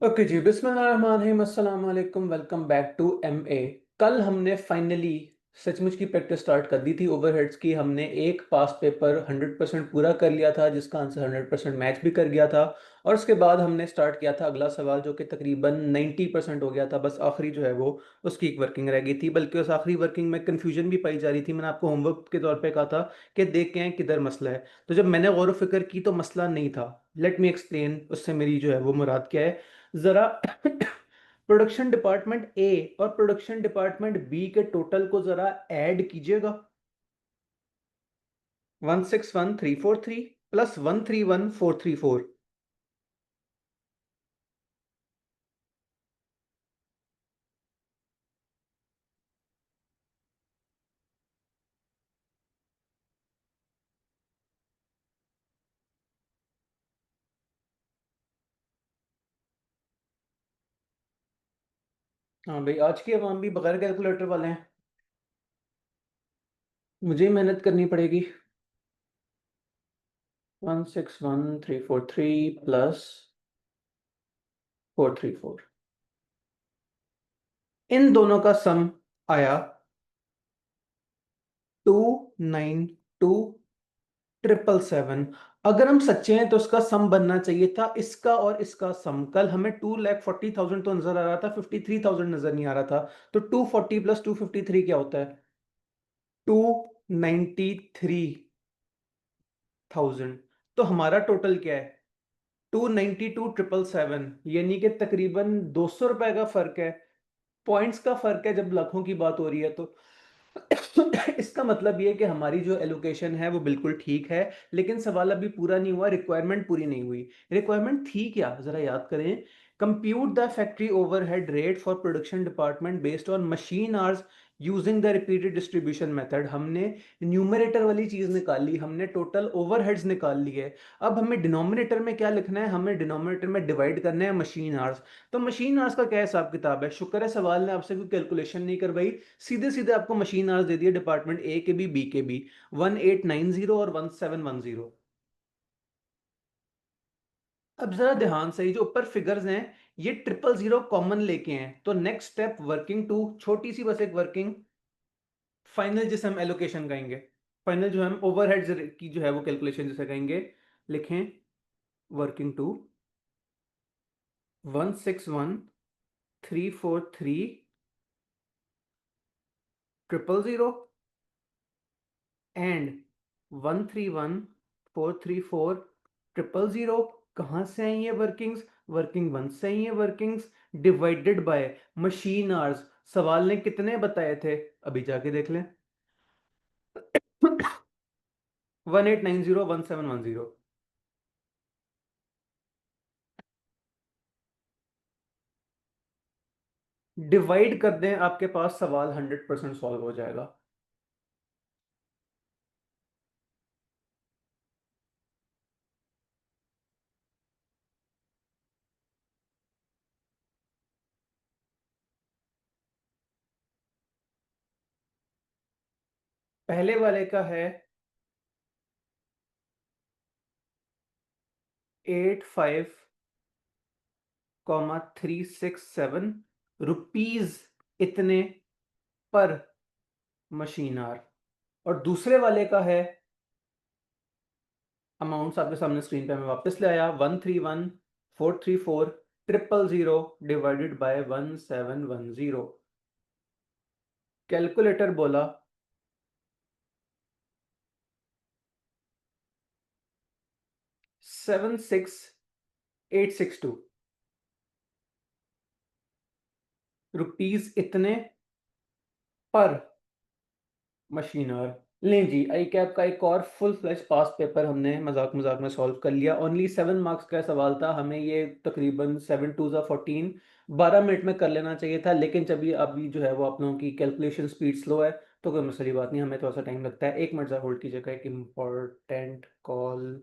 Okay जी, बिस्मिल्लाहिर्रहमानिर्रहीम, अस्सलाम वालेकुम, वेलकम बैक टू एमए। कल हमने फाइनली सचमुच की प्रैक्टिस स्टार्ट कर दी थी ओवरहेड्स की। हमने एक पास पेपर 100% पूरा कर लिया था, जिसका आंसर 100% मैच भी कर गया था। और उसके बाद हमने स्टार्ट किया था अगला सवाल, जो कि तकरीबन 90% हो गया था। बस आखिरी जो है वो उसकी एक वर्किंग रह गई थी, बल्कि उस आखिरी वर्किंग में कन्फ्यूजन भी पाई जा रही थी। मैंने आपको होमवर्क के तौर पे कहा था कि देख के आए किधर मसला है। तो जब मैंने गौर व फिक्र की तो मसला नहीं था। लेट मी एक्सप्लेन उससे मेरी जो है वो मुराद क्या है जरा। प्रोडक्शन डिपार्टमेंट ए और प्रोडक्शन डिपार्टमेंट बी के टोटल को जरा ऐड कीजिएगा। 161343 प्लस 131434। हाँ भाई, आज की अवाम भी बगैर कैलकुलेटर वाले हैं। मुझे ही मेहनत करनी पड़ेगी। 161343 प्लस 434, इन दोनों का सम आया 292,777। अगर हम सच्चे हैं तो उसका सम बनना चाहिए था इसका और इसका सम। कल हमें 2,40,000 तो नजर आ रहा था, 53,000 नजर नहीं आ रहा था। तो 240 प्लस 253 क्या होता है? 293,000। तो हमारा टोटल क्या है? 292,777, यानी कि तकरीबन 200 रुपए का फर्क है। पॉइंट्स का फर्क है जब लाखों की बात हो रही है तो। इसका मतलब ये है कि हमारी जो एलोकेशन है वो बिल्कुल ठीक है। लेकिन सवाल अभी पूरा नहीं हुआ, रिक्वायरमेंट पूरी नहीं हुई। रिक्वायरमेंट थी क्या, जरा याद करें। Compute the factory overhead rate for production department based on machine hours using the repeated distribution method. हमने न्यूमरेटर वाली चीज निकाल ली, हमने टोटल ओवरहेड्स निकाल लिए। अब हमें डिनोमिनेटर में क्या लिखना है? हमें डिनोमिनेटर में डिवाइड करना है मशीन आवर्स। तो मशीन आवर्स का क्या हिसाब किताब है? शुक्र है सवाल ने आपसे कोई कैलकुलेशन नहीं करवाई। सीधे सीधे आपको मशीन आवर्स दे दिए डिपार्टमेंट ए के भी बी के भी, 1890 और 1710। अब जरा ध्यान से, ये जो ऊपर फिगर्स हैं ये 000 कॉमन लेके हैं। तो नेक्स्ट स्टेप वर्किंग टू, छोटी सी बस एक वर्किंग फाइनल जिसे हम एलोकेशन कहेंगे। फाइनल जो हम ओवरहेड्स की जो है वो कैलकुलेशन जिसे कहेंगे। लिखें वर्किंग टू 161,343,000 एंड 131,434,000। कहां से आई ये वर्किंग्स? वर्किंग वन से आई है workings, divided by machine hours. सवाल ने कितने बताए थे? अभी जाके देख लें। 1890 1710। डिवाइड कर दें, आपके पास सवाल 100% सॉल्व हो जाएगा। पहले वाले का है 85,367 रुपीज, इतने पर मशीन आवर। और दूसरे वाले का है, अमाउंट्स आपके सामने स्क्रीन पे मैं वापस ले आया, 131,434,000 डिवाइडेड बाय 1710। कैलकुलेटर बोला 76,862 रुपीज, इतने पर मशीन आवर। लें जी, आई कैप का एक और फुल फ्लैश पास पेपर हमने मजाक मजाक में सॉल्व कर लिया। ओनली 7 मार्क्स का सवाल था, हमें ये तकरीबन 7 2 14 12 मिनट में कर लेना चाहिए था। लेकिन जब ये अभी जो है वो आप लोगों की कैलकुलेशन स्पीड स्लो है तो कोई मसली बात नहीं, हमें थोड़ा सा टाइम लगता है। 1 मिनट ज़रा होल्ड कीजिएगा, एक इम्पॉर्टेंट कॉल।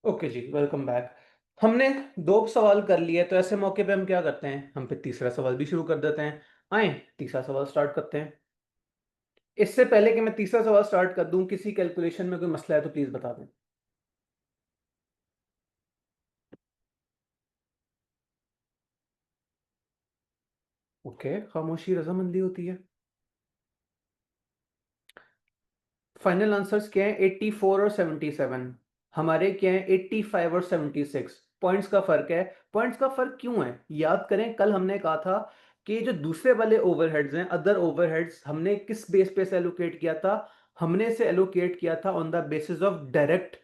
ओके जी, वेलकम बैक। हमने दो सवाल कर लिए, तो ऐसे मौके पे हम क्या करते हैं, हम फिर तीसरा सवाल भी शुरू कर देते हैं। आए, तीसरा सवाल स्टार्ट करते हैं। इससे पहले कि मैं तीसरा सवाल स्टार्ट कर दूं, किसी कैलकुलेशन में कोई मसला है तो प्लीज बता दें। ओके, खामोशी रजामंदी होती है। फाइनल आंसर्स क्या है? 84 और 77। हमारे क्या है? 85 और 76। पॉइंट्स का फर्क है। पॉइंट्स का फर्क क्यों है? याद करें, कल हमने कहा था कि जो दूसरे वाले ओवरहेड्स हैं, अदर ओवरहेड्स, हमने किस बेस पे से एलोकेट किया था? हमने से एलोकेट किया था on the basis of direct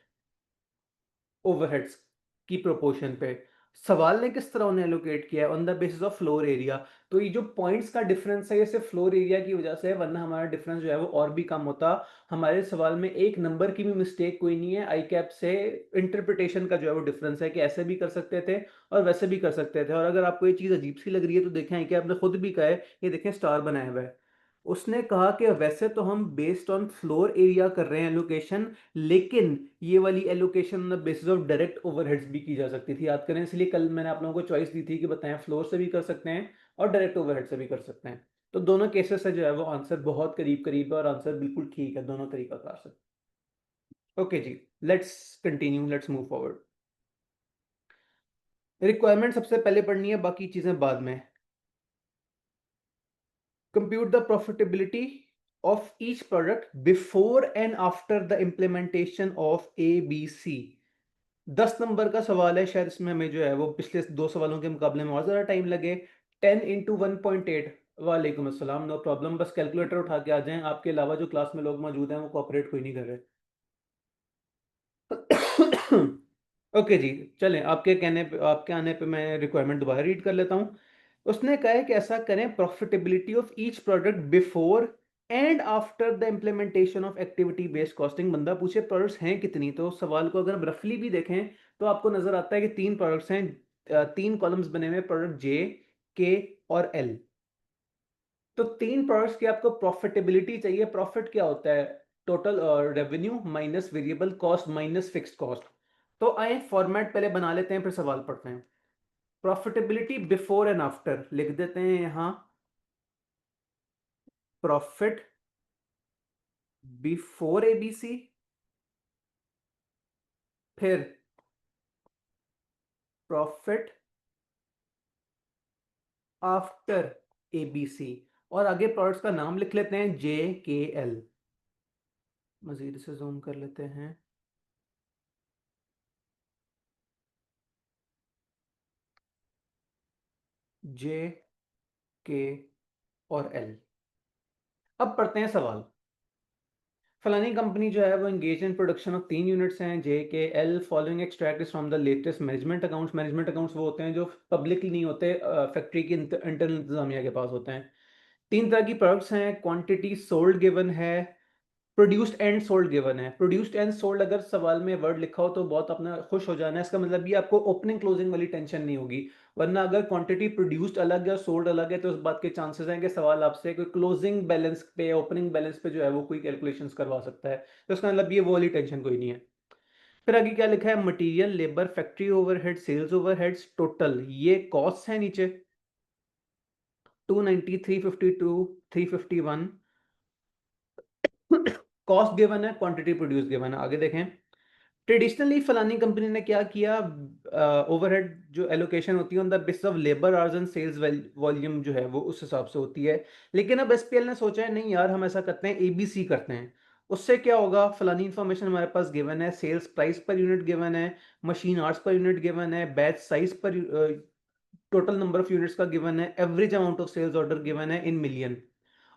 overheads की प्रोपोर्शन पे। सवाल ने किस तरह उन्हें एलोकेट किया है? On the basis of floor area. तो ये जो पॉइंट्स का डिफरेंस है, ये सिर्फ फ्लोर एरिया की वजह से है, वरना हमारा डिफरेंस जो है वो और भी कम होता। हमारे सवाल में एक नंबर की भी मिस्टेक कोई नहीं है, आई कैप से इंटरप्रिटेशन का जो है वो डिफरेंस है कि ऐसे भी कर सकते थे और वैसे भी कर सकते थे। और अगर आपको ये चीज़ अजीब सी लग रही है तो देखें, आई कैप ने खुद भी कहा है, ये देखें स्टार बनाया हुआ है। उसने कहा कि वैसे तो हम बेस्ड ऑन फ्लोर एरिया कर रहे हैं एलोकेशन, लेकिन ये वाली allocation basis of direct overheads भी की जा सकती थी। याद करें, इसलिए कल मैंने आप लोगों को चॉइस दी थी कि बताएं फ्लोर से भी कर सकते हैं और डायरेक्ट ओवरहेड से भी कर सकते हैं। तो दोनों केसेस से जो है वो आंसर बहुत करीब करीब है और आंसर बिल्कुल ठीक है दोनों तरीका कार से। ओके जी, let's continue, let's move forward. Requirement सबसे पहले पढ़नी है, बाकी चीजें बाद में। compute the profitability of each product before and after the implementation of ABC। 10 number का सवाल है, शायद इसमें हमें जो है वो पिछले दो सवालों के मुकाबले में और ज़्यादा टाइम लगे। 10 × 1.8। वालेकुम अस्सलाम, नो प्रॉब्लम, बस कैलकुलेटर उठा के आ जाएं। आपके अलावा जो क्लास में लोग मौजूद हैं वो कोऑपरेट कोई नहीं कर रहे। ओके जी, चलें, आपके कहने पे, आपके आने पे मैं रिक्वायरमेंट दोबारा रीड कर लेता हूँ। उसने कहा है कि ऐसा करें, profitability of each product before and after the implementation of activity based costing. बंदा पूछे प्रोडक्ट्स हैं कितनी, तो सवाल को अगर हम रफली भी देखें तो आपको नजर आता है कि तीन प्रोडक्ट्स हैं। तीन कॉलम्स बने हुए, प्रोडक्ट जे, के और एल। तो तीन प्रोडक्ट्स की आपको प्रॉफिटेबिलिटी चाहिए। प्रॉफिट क्या होता है? Total revenue minus variable cost minus fixed cost. तो आए फॉर्मेट पहले बना लेते हैं, फिर सवाल पढ़ते हैं। प्रॉफिटेबिलिटी बिफोर एंड आफ्टर लिख देते हैं यहां। प्रॉफिट बिफोर एबीसी, फिर प्रॉफिट आफ्टर एबीसी, और आगे प्रोडक्ट्स का नाम लिख लेते हैं जे के एल। मजीद से जूम कर लेते हैं। जे, के और एल। अब पढ़ते हैं सवाल। फलानी कंपनी जो है वो इंगेज इन प्रोडक्शन ऑफ तीन यूनिट्स हैं, जे K L. Following extract is from the latest management accounts. Management accounts वो होते हैं जो पब्लिकली नहीं होते, फैक्ट्री की इंटरनल इंतजामिया के पास होते हैं। तीन तरह की प्रोडक्ट्स हैं, क्वांटिटी सोल्ड गिवन है, प्रोड्यूस्ड एंड सोल्ड गिवन है। प्रोड्यूस्ड एंड सोल्ड अगर सवाल में वर्ड लिखा हो तो बहुत अपना खुश हो जाना है, इसका मतलब ये आपको ओपनिंग क्लोजिंग वाली टेंशन नहीं होगी। वरना अगर क्वांटिटी प्रोड्यूस्ड अलग है और सोल्ड अलग है तो उस बात के चांसेस हैं कि सवाल आपसे कोई क्लोजिंग बैलेंस पे, ओपनिंग बैलेंस पे जो है वो कोई कैलकुलेशंस करवा सकता है। तो इसका मतलब ये वो वाली टेंशन कोई नहीं है। फिर आगे क्या लिखा है? Material, labour, factory overhead, sales overheads, total ये कॉस्ट है नीचे। 290, 352, 351 कॉस्ट गिवन है, क्वांटिटी प्रोड्यूस गिवन है। आगे देखें। ट्रेडिशनली फलानी कंपनी ने क्या किया? ओवरहेड जो एलोकेशन होती है on the basis of labour hours and sales volume जो है वो उस हिसाब से होती है। लेकिन अब एसपीएल ने सोचा है नहीं यार, हम ऐसा करते हैं, एबीसी करते हैं। उससे क्या होगा? फलानी इंफॉर्मेशन हमारे पास गिवन है, sales price per unit given है, machine hours per unit given है, बैच साइज पर, टोटल नंबर ऑफ यूनिट्स का गिवन है, average amount of sales order given है इन मिलियन,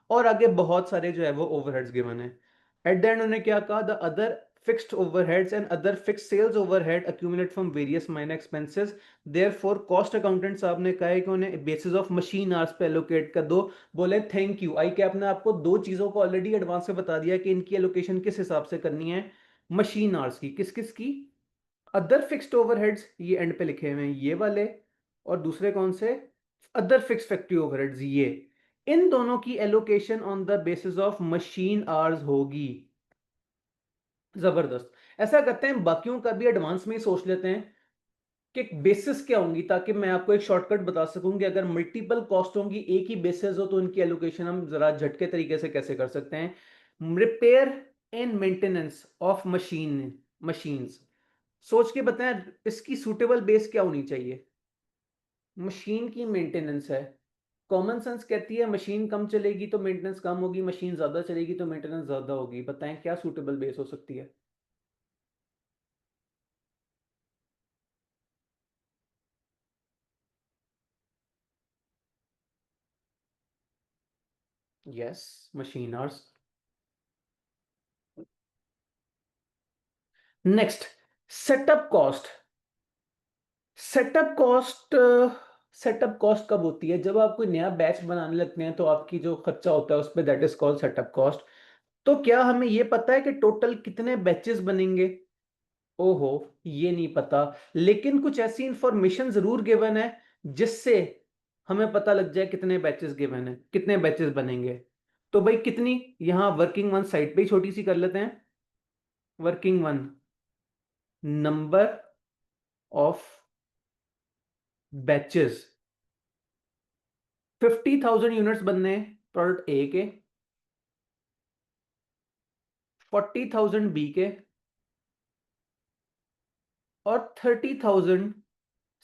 और आगे बहुत सारे जो है वो ओवरहेड्स गिवन है। एट द एंड उन्होंने क्या कहा? The other fixed overheads and other fixed sales overhead accumulate from various minor expenses. Therefore cost accountant साहब ने कहा है कि उन्हें बेसिस ऑफ मशीन आवर्स पे एलोकेट कर दो। बोले थैंक यू, आई कैप ने आपको दो चीजों को ऑलरेडी एडवांस में बता दिया कि इनकी एलोकेशन किस हिसाब से करनी है। मशीन आवर्स की, किस किस की? अदर फिक्स्ड ओवरहेड्स, ये एंड पे लिखे हुए हैं ये वाले, और दूसरे कौन से? अदर फिक्स्ड फैक्ट्री ओवरहेड्स ये। इन दोनों की allocation on the basis of machine hours होगी। जबरदस्त। ऐसा करते हैं, बाकियों का भी एडवांस में ही सोच लेते हैं कि बेसिस क्या होंगी, ताकि मैं आपको एक शॉर्टकट बता सकूं कि अगर मल्टीपल कॉस्ट होंगी, एक ही बेसिस हो, तो उनकी एलोकेशन हम जरा झटके तरीके से कैसे कर सकते हैं। Repair and maintenance of machines, सोच के बताएं इसकी सूटेबल बेस क्या होनी चाहिए। मशीन की मेंटेनेंस है, कॉमन सेंस कहती है मशीन कम चलेगी तो मेंटेनेंस कम होगी, मशीन ज्यादा चलेगी तो मेंटेनेंस ज्यादा होगी। बताएं क्या सूटेबल बेस हो सकती है। Yes, machine hours. Next, setup cost. Setup cost, setup cost कब होती है? जब आप कोई नया बैच बनाने लगते हैं तो आपकी जो खर्चा होता है उस पर, that is called setup cost. तो क्या हमें ये पता है कि टोटल कितने बैचेस बनेंगे? ओहो, ये नहीं पता। लेकिन कुछ ऐसी इंफॉर्मेशन जरूर गिवन है जिससे हमें पता लग जाए कितने बैचेस गिवन है, कितने बैचेस बनेंगे। तो भाई कितनी, यहां वर्किंग वन साइड पे ही छोटी सी कर लेते हैं। Working one, number of batches, 50,000 units बनने हैं प्रोडक्ट ए के, 40,000 बी के, और 30,000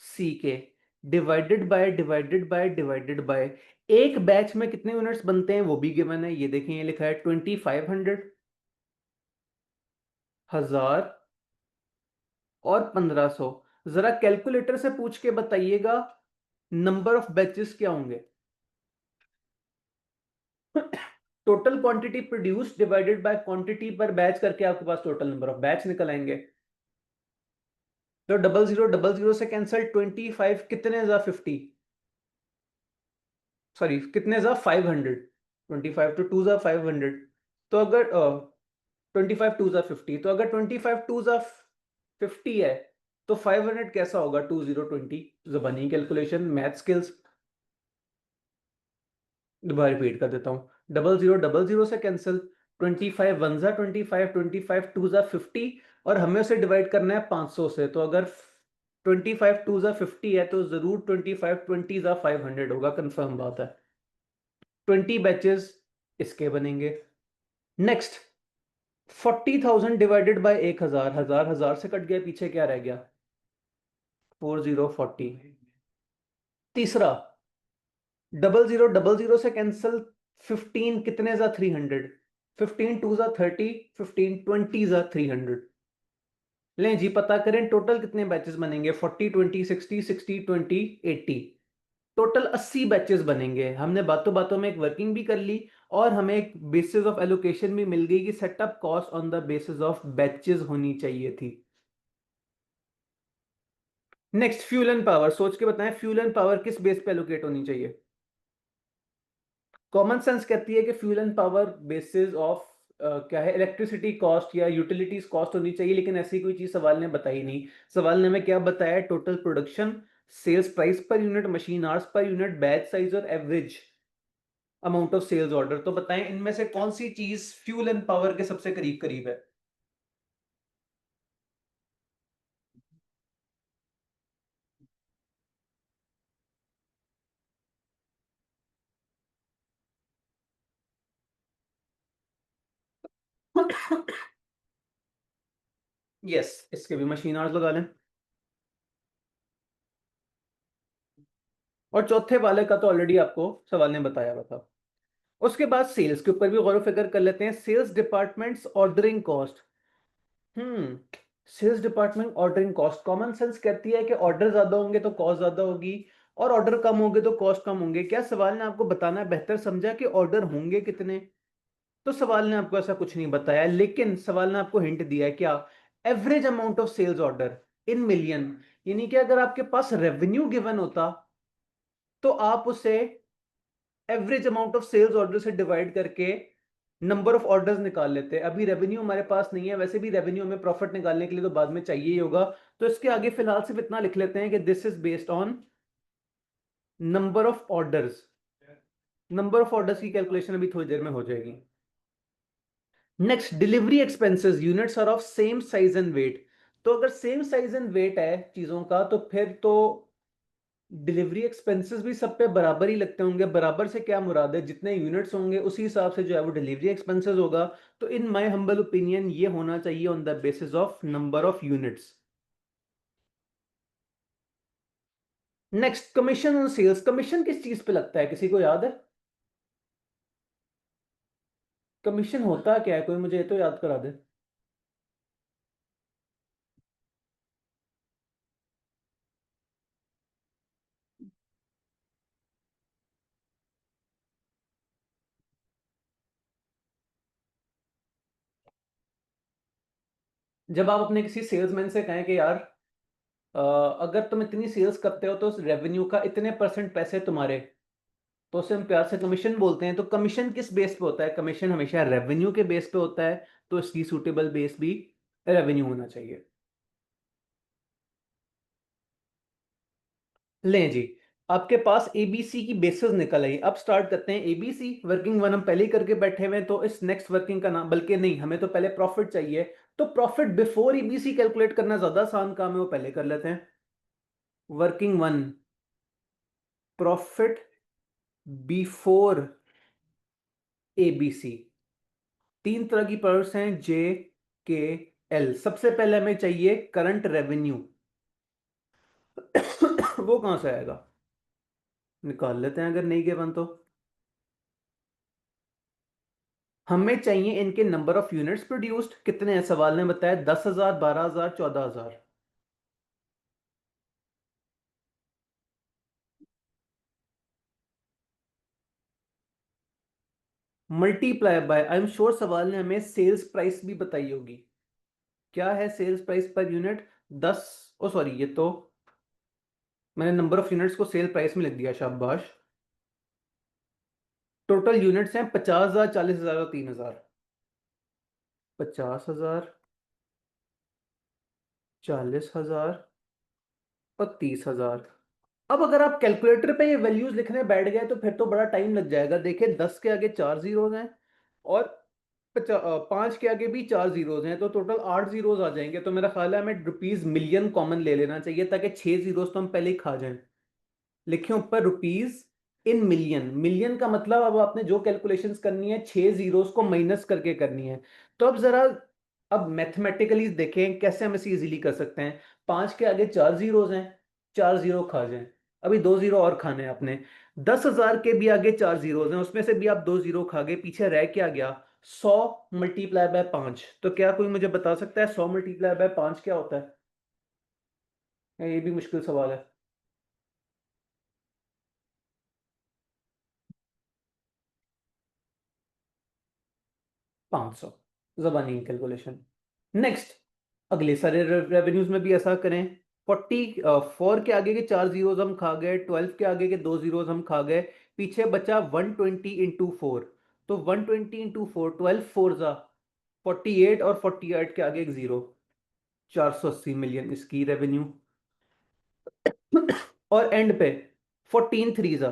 सी के। डिवाइडेड बाय एक बैच में कितने यूनिट्स बनते हैं वो भी गिवन है। ये देखें, ये लिखा है 2500, 1000 और 1500। जरा कैलकुलेटर से पूछ के बताइएगा नंबर ऑफ बैचेस क्या होंगे। Total quantity produce divided by quantity पर बैच करके आपके पास टोटल नंबर ऑफ बैच निकल आएंगे। तो 0000 से कैंसिल, 25 कितने जा 50, सॉरी कितने जा 500, 25 तो 2 जा 500। तो अगर 25 2 जा 50, तो अगर 25 2 जा 50 है तो 500 कैसा होगा? 2020। जबानी कैलकुलेशन, मैथ स्किल्स। दोबारा रिपीट कर देता हूँ, 0000 से कैंसिल, 25 वन जा 25, 25 टू जा 50, और हमें उसे डिवाइड करना है 500 से। तो अगर 25 टू जा 50 है तो जरूर 25 20 जा 500 होगा, कंफर्म बात है। 20 बैचेस इसके बनेंगे। नेक्स्ट, 40,000 डिवाइडेड बाय 1000, हजार हजार से कट गया, पीछे क्या रह गया? 4040। तीसरा, 0000 से कैंसिल, 15 कितने जा 300, 15 टू जा 30, 15 20 जा 300। लें जी, पता करें टोटल कितने बैचेस बनेंगे। 40 20 60, 60 20 80, टोटल 80 बैचेस बनेंगे। हमने बातों बातों में एक वर्किंग भी कर ली और हमें एक बेसिस ऑफ एलोकेशन भी मिल गई कि setup cost on the basis of batches होनी चाहिए थी। नेक्स्ट, फ्यूल एंड पावर, सोच के बताएं फ्यूल एंड पावर किस बेस पे एलोकेट होनी चाहिए। कॉमन सेंस कहती है कि fuel and power basis of क्या है, इलेक्ट्रिसिटी कॉस्ट या यूटिलिटीज कॉस्ट होनी चाहिए, लेकिन ऐसी कोई चीज सवाल ने बताई नहीं। सवाल ने हमें क्या बताया? Total production, sales price per unit, machine hours per unit, batch size और average amount of sales order. तो बताएं इनमें से कौन सी चीज फ्यूल एंड पावर के सबसे करीब करीब है। यस, इसके भी मशीन आवर्स लगा लें। और चौथे वाले का तो ऑलरेडी आपको सवाल ने बताया हुआ था। उसके बाद सेल्स के ऊपर भी गौर फिक्र कर लेते हैं। Sales departments ordering cost. Hmm sales department ordering cost, common sense कहती है कि ऑर्डर ज्यादा होंगे तो कॉस्ट ज्यादा होगी, और ऑर्डर कम होंगे तो कॉस्ट कम होंगे। क्या सवाल ने आपको बताना बेहतर समझा कि ऑर्डर होंगे कितने? तो सवाल ने आपको ऐसा कुछ नहीं बताया, लेकिन सवाल ने आपको हिंट दिया है क्या? Average amount of sales order in million. यानी कि अगर आपके पास रेवेन्यू गिवन होता तो आप उसे average amount of sales order से डिवाइड करके नंबर ऑफ ऑर्डर्स निकाल लेते हैं। अभी रेवेन्यू हमारे पास नहीं है, वैसे भी रेवेन्यू हमें प्रॉफिट निकालने के लिए तो बाद में चाहिए ही होगा। तो इसके आगे फिलहाल सिर्फ इतना लिख लेते हैं कि this is based on number of orders. Number of orders की कैलकुलेशन अभी थोड़ी देर में हो जाएगी। Next, delivery expenses units are of same size and weight. तो अगर सेम साइज एंड वेट है चीजों का तो फिर तो डिलीवरी एक्सपेंसेस भी सब पे बराबर ही लगते होंगे। बराबर से क्या मुराद है, जितने यूनिट्स होंगे उसी हिसाब से जो है वो डिलीवरी एक्सपेंसेस होगा। तो इन माय हम्बल ओपिनियन ये होना चाहिए on the basis of number of units. Next, commission on sales. Commission किस चीज पे लगता है, किसी को याद है? कमीशन होता क्या है, कोई मुझे ये तो याद करा दे। जब आप अपने किसी सेल्समैन से कहें कि यार अगर तुम इतनी सेल्स करते हो तो रेवेन्यू का इतने परसेंट पैसे तुम्हारे, तो उसे हम प्यार से कमीशन बोलते हैं। तो कमीशन किस बेस पे होता है? कमीशन हमेशा रेवेन्यू के बेस पे होता है। तो इसकी सूटेबल बेस भी रेवेन्यू होना चाहिए। लें जी, आपके पास एबीसी की बेसिस निकल आई। अब स्टार्ट करते हैं एबीसी। वर्किंग वन हम पहले ही करके बैठे हुए हैं, तो इस नेक्स्ट वर्किंग का नाम, बल्कि नहीं, हमें तो पहले प्रॉफिट चाहिए। तो प्रॉफिट बिफोर ईबीसी कैलकुलेट करना ज्यादा आसान काम है, वो पहले कर लेते हैं। Working one, profit before ABC. तीन तरह की प्रोडक्ट्स हैं, जे, के, एल। सबसे पहले हमें चाहिए करंट रेवेन्यू। वो कहां से आएगा? निकाल लेते हैं अगर नहीं गिवन तो। हमें चाहिए इनके नंबर ऑफ यूनिट्स प्रोड्यूस्ड कितने हैं। सवाल ने बताया 10,000, 12,000, 14,000। Multiply by, I am sure सवाल ने हमें सेल्स प्राइस भी बताई होगी। क्या है सेल्स प्राइस पर यूनिट? 10। ओ सॉरी, ये तो मैंने नंबर ऑफ यूनिट्स को सेल प्राइस में लिख दिया, शाबाश। टोटल यूनिट्स हैं 50,000, 40,000 और 3,000। 50,000, 40,000 और 30,000। अब अगर आप कैलकुलेटर पे ये वैल्यूज लिखने बैठ गए तो फिर तो बड़ा टाइम लग जाएगा। देखिए, 10 के आगे 4 जीरोज हैं और 5 के आगे भी 4 जीरोज हैं, तो टोटल 8 जीरोज आ जाएंगे। तो मेरा ख्याल है हमें रुपीज मिलियन कॉमन ले लेना चाहिए, ताकि 6 जीरोज तो हम पहले ही खा जाएं। लिखे ऊपर रुपीज इन मिलियन। मिलियन का मतलब, अब आपने जो कैलकुलेशंस करनी है 6 जीरोस को माइनस करके करनी है। तो अब जरा, अब मैथमेटिकली देखें कैसे हम इसे इजीली कर सकते हैं। 5 के आगे 4 जीरोस हैं, 4 जीरो खा जाएं। अभी 2 जीरो और खाने हैं आपने। 10,000 के भी आगे 4 जीरोस हैं, उसमें से भी आप 2 जीरो खा गए, पीछे रह क्या गया? 100 × 5। तो क्या कोई मुझे बता सकता है 100 × 5 क्या होता है? या ये भी मुश्किल सवाल है? 500। जबानी कैलकुलेशन। नेक्स्ट, अगले सारे रेवेन्यूज में भी ऐसा करें। 4 के आगे के 4 जीरोस हम खा गए, 12 के आगे के 2 जीरोस हम खा गए। पीछे बचा 120 × 4। तो 120 × 4, 12 4 48, और 48 के आगे एक जीरो। 480 मिलियन इसकी रेवेन्यू। और एंड पे 14 3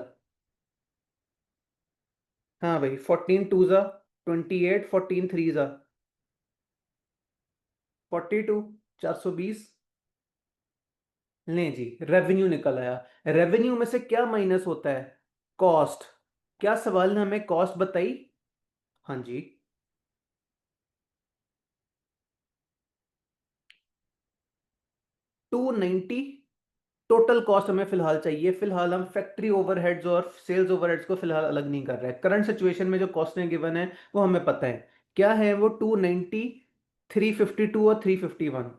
हाँ भाई, 14 2 28, 14 3 42, 420। लें जी, रेवेन्यू निकल आया। रेवेन्यू में से क्या माइनस होता है? कॉस्ट। क्या सवाल ने हमें कॉस्ट बताई? हाँ जी। 290। टोटल कॉस्ट हमें फिलहाल चाहिए। फिलहाल हम फैक्ट्री ओवरहेड्स और सेल्स ओवरहेड्स को फिलहाल अलग नहीं कर रहे हैं। करंट सिचुएशन में जो कॉस्टें गिवन है वो हमें पता है। क्या है वो? 290, 352 और 351।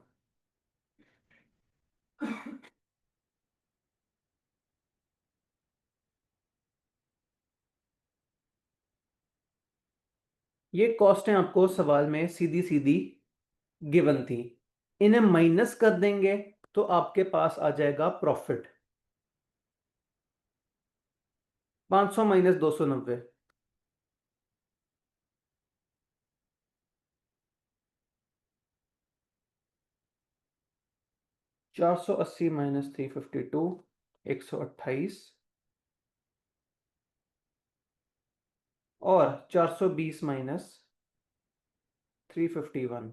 ये कॉस्टें आपको सवाल में सीधी सीधी गिवन थी। इन्हें माइनस कर देंगे तो आपके पास आ जाएगा प्रॉफिट। 500 minus 290, 480 minus 352, 128। और 420 माइनस 351,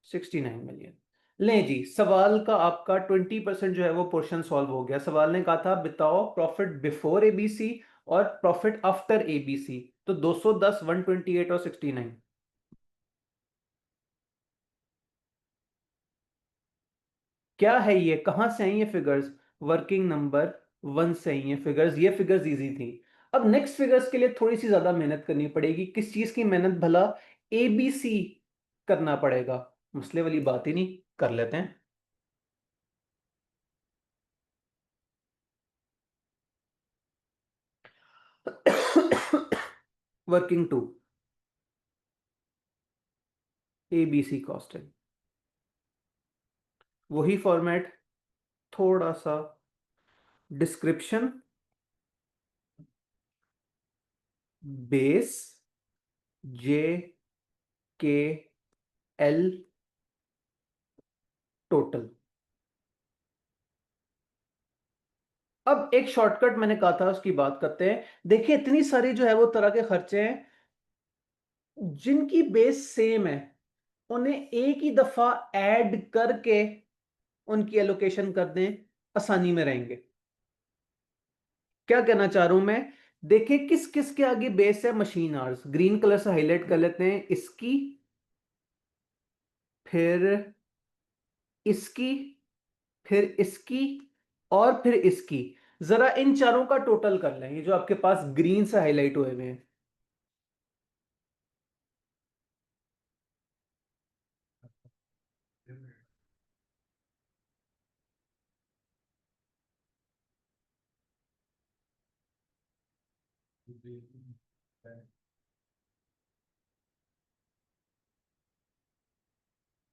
69 मिलियन। लें जी, सवाल का आपका 20% जो है वो पोर्शन सॉल्व हो गया। सवाल ने कहा था बताओ प्रॉफिट बिफोर एबीसी और प्रॉफिट आफ्टर एबीसी। तो 210, 128 और 69। क्या है ये, कहां से आई ये फिगर्स? वर्किंग नंबर वन से आई ये फिगर्स। ये फिगर्स इजी थी। अब नेक्स्ट फिगर्स के लिए थोड़ी सी ज्यादा मेहनत करनी पड़ेगी। किस चीज की मेहनत भला? एबीसी करना पड़ेगा। मसले वाली बात ही नहीं, कर लेते हैं। वर्किंग टू एबीसी कॉस्टिंग, वही फॉर्मेट, थोड़ा सा डिस्क्रिप्शन, बेस, जे, के, एल, टोटल। अब एक शॉर्टकट मैंने कहा था उसकी बात करते हैं। देखिए इतनी सारी जो है वो तरह के खर्चे हैं जिनकी बेस सेम है, उन्हें एक ही दफा ऐड करके उनकी एलोकेशन कर दें, आसानी में रहेंगे। क्या कहना चाह रहा हूं मैं? देखिए किस किस के आगे बेस है? मशीन आवर्स, ग्रीन कलर से हाईलाइट कर लेते हैं। इसकी, फिर इसकी, फिर इसकी, और फिर इसकी। जरा इन चारों का टोटल कर लें, ये जो आपके पास ग्रीन से हाईलाइट हुए हुए हैं।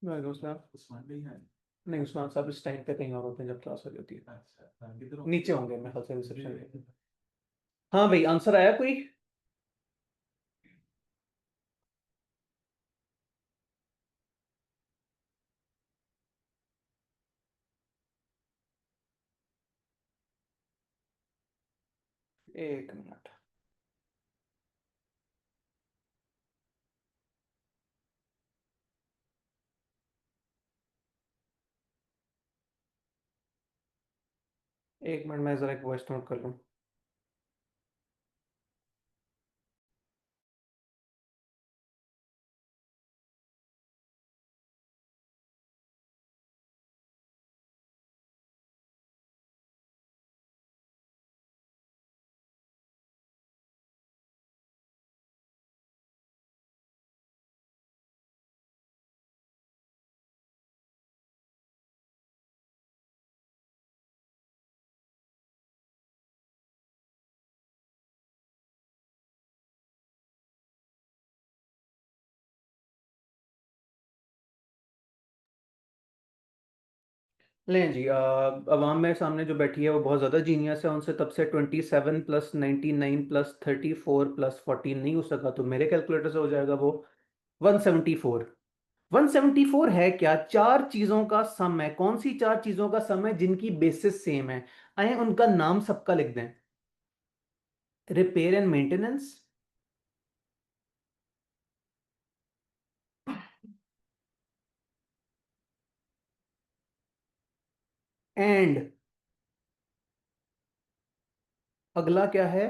वालेकुम सलाम। नहीं उस्मान साहब इस टाइम पे कहीं और होते हैं जब क्लास हो रही होती है। नीचे होंगे मेरे ख्याल से रिसेप्शन में। हाँ भाई, आंसर आया कोई? एक मिनट। एक मिनट, मैं जरा एक वॉइस नोट कर लूँ। लें जी, अवाम में सामने जो बैठी है वो बहुत ज़्यादा जीनियस है। उनसे तब से 27 प्लस 99 प्लस 34 प्लस 14 नहीं हो सका, तो मेरे कैलकुलेटर से हो जाएगा वो 174। 174 है क्या? चार चीज़ों का सम है। कौन सी चार चीज़ों का सम है जिनकी बेसिस सेम है? आए उनका नाम सबका लिख दें। रिपेयर एंड मेंटेनेंस, एंड अगला क्या है?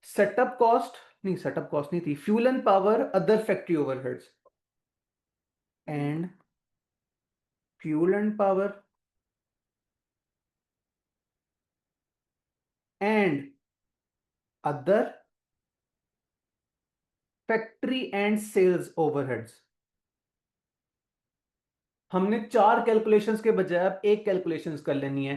Setup cost. नहीं, सेटअप कॉस्ट नहीं थी। Fuel and power, other factory overheads. And fuel and power and other factory and sales overheads. हमने चार कैलकुलेशंस के बजाय अब एक कैलकुलेशंस कर लेनी है।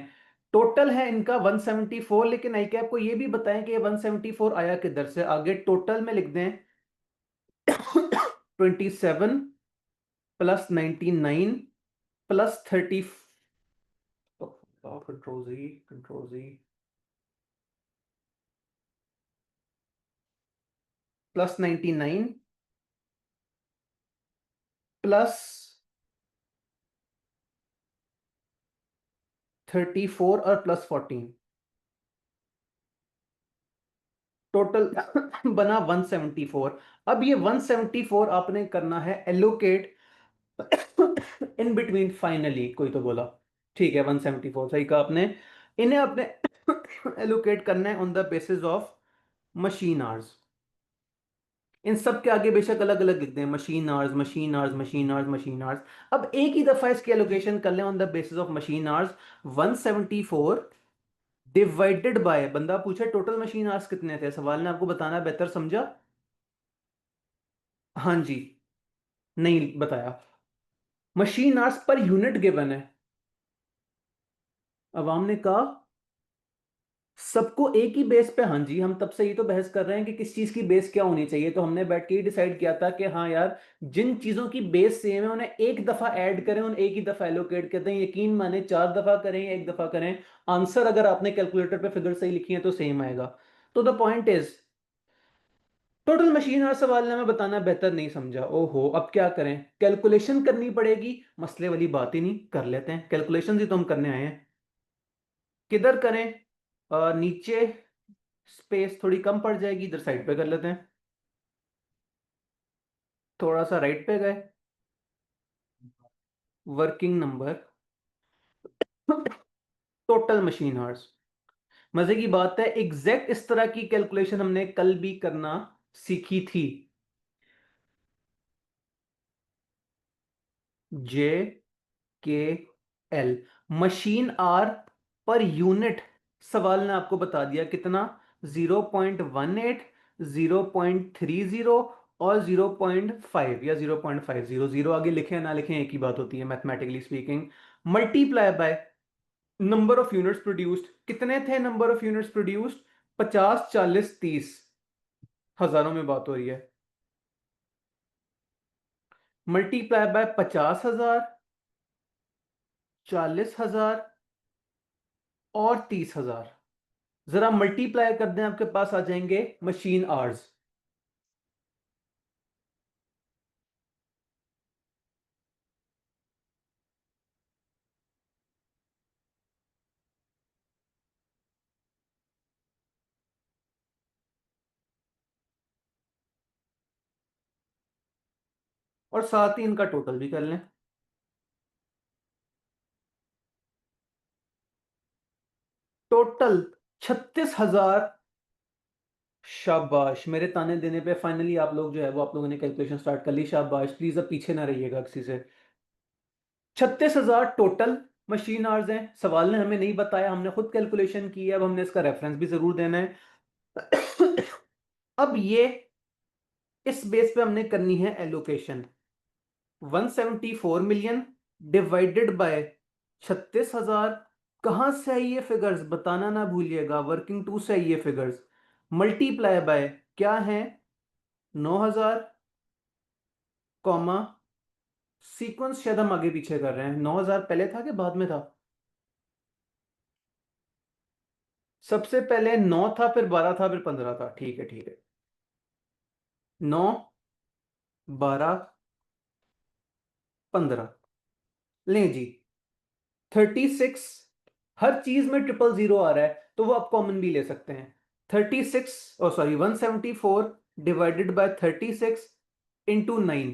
टोटल है इनका 174, लेकिन आई कैप को ये भी बताएं कि ये 174 आया किधर से। आगे टोटल में लिख दें 27 प्लस 99 प्लस 30, कंट्रोल जी, कंट्रोल जी, प्लस 99 प्लस 34 और प्लस 14। टोटल बना 174। अब ये 174 आपने करना है एलोकेट इन बिटवीन, फाइनली कोई तो बोला, ठीक है 174 सही कहा आपने। इन्हें आपने एलोकेट करना है on the basis of machine hours. इन सब के आगे बेशक अलग अलग लिख दें, machine hours machine hours machine hours machine hours. अब एक ही दफा इसकी एलोकेशन कर लें on the basis of machine hours. 174 divided by, बंदा पूछे टोटल मशीन आवर्स कितने थे, सवाल ने आपको बताना है, बेहतर समझा? हाँ जी, नहीं बताया। Machine hours per unit given है। अवाम ने कहा सबको एक ही बेस पे, हाँ जी हम तब से ही तो बहस कर रहे हैं कि किस चीज की बेस क्या होनी चाहिए, तो हमने बैठ के ही डिसाइड किया था कि हाँ यार, जिन चीजों की बेस सेम है उन्हें एक दफा ऐड करें, उन्हें एक ही दफा एलोकेट करते हैं। यकीन माने 4 दफा करें या एक दफा करें, आंसर अगर आपने कैलकुलेटर पे फिगर सही लिखी है तो सेम आएगा। तो the point is, total machine हर सवाल ने मैं बताना बेहतर नहीं समझा, ओहो अब क्या करें, कैलकुलेशन करनी पड़ेगी। मसले वाली बात ही नहीं, कर लेते हैं कैलकुलेशन ही तो हम करने आए हैं। किधर करें? नीचे स्पेस थोड़ी कम पड़ जाएगी, इधर साइड पे कर लेते हैं। थोड़ा सा राइट पे गए, working number total machine hours. मजे की बात है, एग्जैक्ट इस तरह की कैलकुलेशन हमने कल भी करना सीखी थी। J K L, machine hour per unit, सवाल ने आपको बता दिया कितना, 0.18, 0.30 और 0.5 या 0.50, जीरो आगे लिखे ना लिखें एक ही बात होती है mathematically speaking. Multiply by number of units produced, कितने थे नंबर ऑफ यूनिट्स प्रोड्यूस्ड? 50 40 30, हजारों में बात हो रही है। मल्टीप्लाई बाय 50,000, 40,000 और 30,000। जरा मल्टीप्लाई कर दें, आपके पास आ जाएंगे मशीन आवर्स। और साथ ही इनका टोटल भी कर लें। टोटल 36,000। शाबाश, मेरे ताने देने पे फाइनली आप लोग जो है वो आप लोगों ने कैलकुलेशन स्टार्ट कर ली, शाबाश, प्लीज अब पीछे ना रहिएगा किसी से। 36,000 टोटल मशीन आवर्स हैं, सवाल ने हमें नहीं बताया, हमने खुद कैलकुलेशन की है, अब हमने इसका रेफरेंस भी जरूर देना है। अब ये इस बेस पे हमने करनी है एलोकेशन। 174 million divided by 36,000। कहां से आई ये फिगर्स बताना ना भूलिएगा, वर्किंग टू से आई ये फिगर्स। मल्टीप्लाई बाय क्या है, 9,000 कॉमा, सीक्वेंस शायद हम आगे पीछे कर रहे हैं, 9,000 पहले था कि बाद में था? सबसे पहले 9 था, फिर 12 था, फिर 15 था, ठीक है ठीक है। 9, 12, 15, लें जी। 36, हर चीज में ट्रिपल जीरो आ रहा है तो वो आप कॉमन भी ले सकते हैं। 36, oh sorry 174 divided by 36 into 9,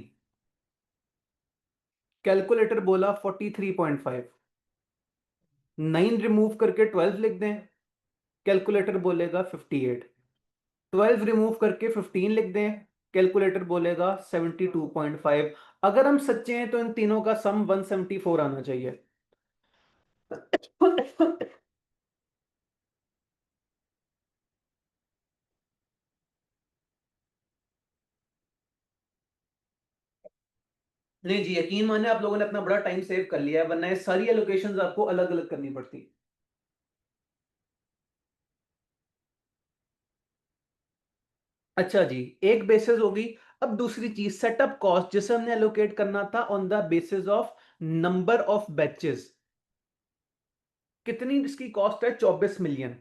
calculator बोला 43.5। 9 रिमूव करके 12 लिख दें, कैलकुलेटर बोलेगा 58। 12 रिमूव करके 15 लिख दें, कैलकुलेटर बोलेगा 72.5। अगर हम सच्चे हैं तो इन तीनों का सम 174 आना चाहिए। नहीं जी, यकीन माने आप लोगों ने अपना बड़ा टाइम सेव कर लिया है, वरना ये सारी एलोकेशंस आपको अलग अलग करनी पड़ती। अच्छा जी, एक बेसिस होगी। अब दूसरी चीज, सेटअप कॉस्ट, जिसे हमने एलोकेट करना था on the basis of number of batches. कितनी इसकी कॉस्ट है? 24 मिलियन।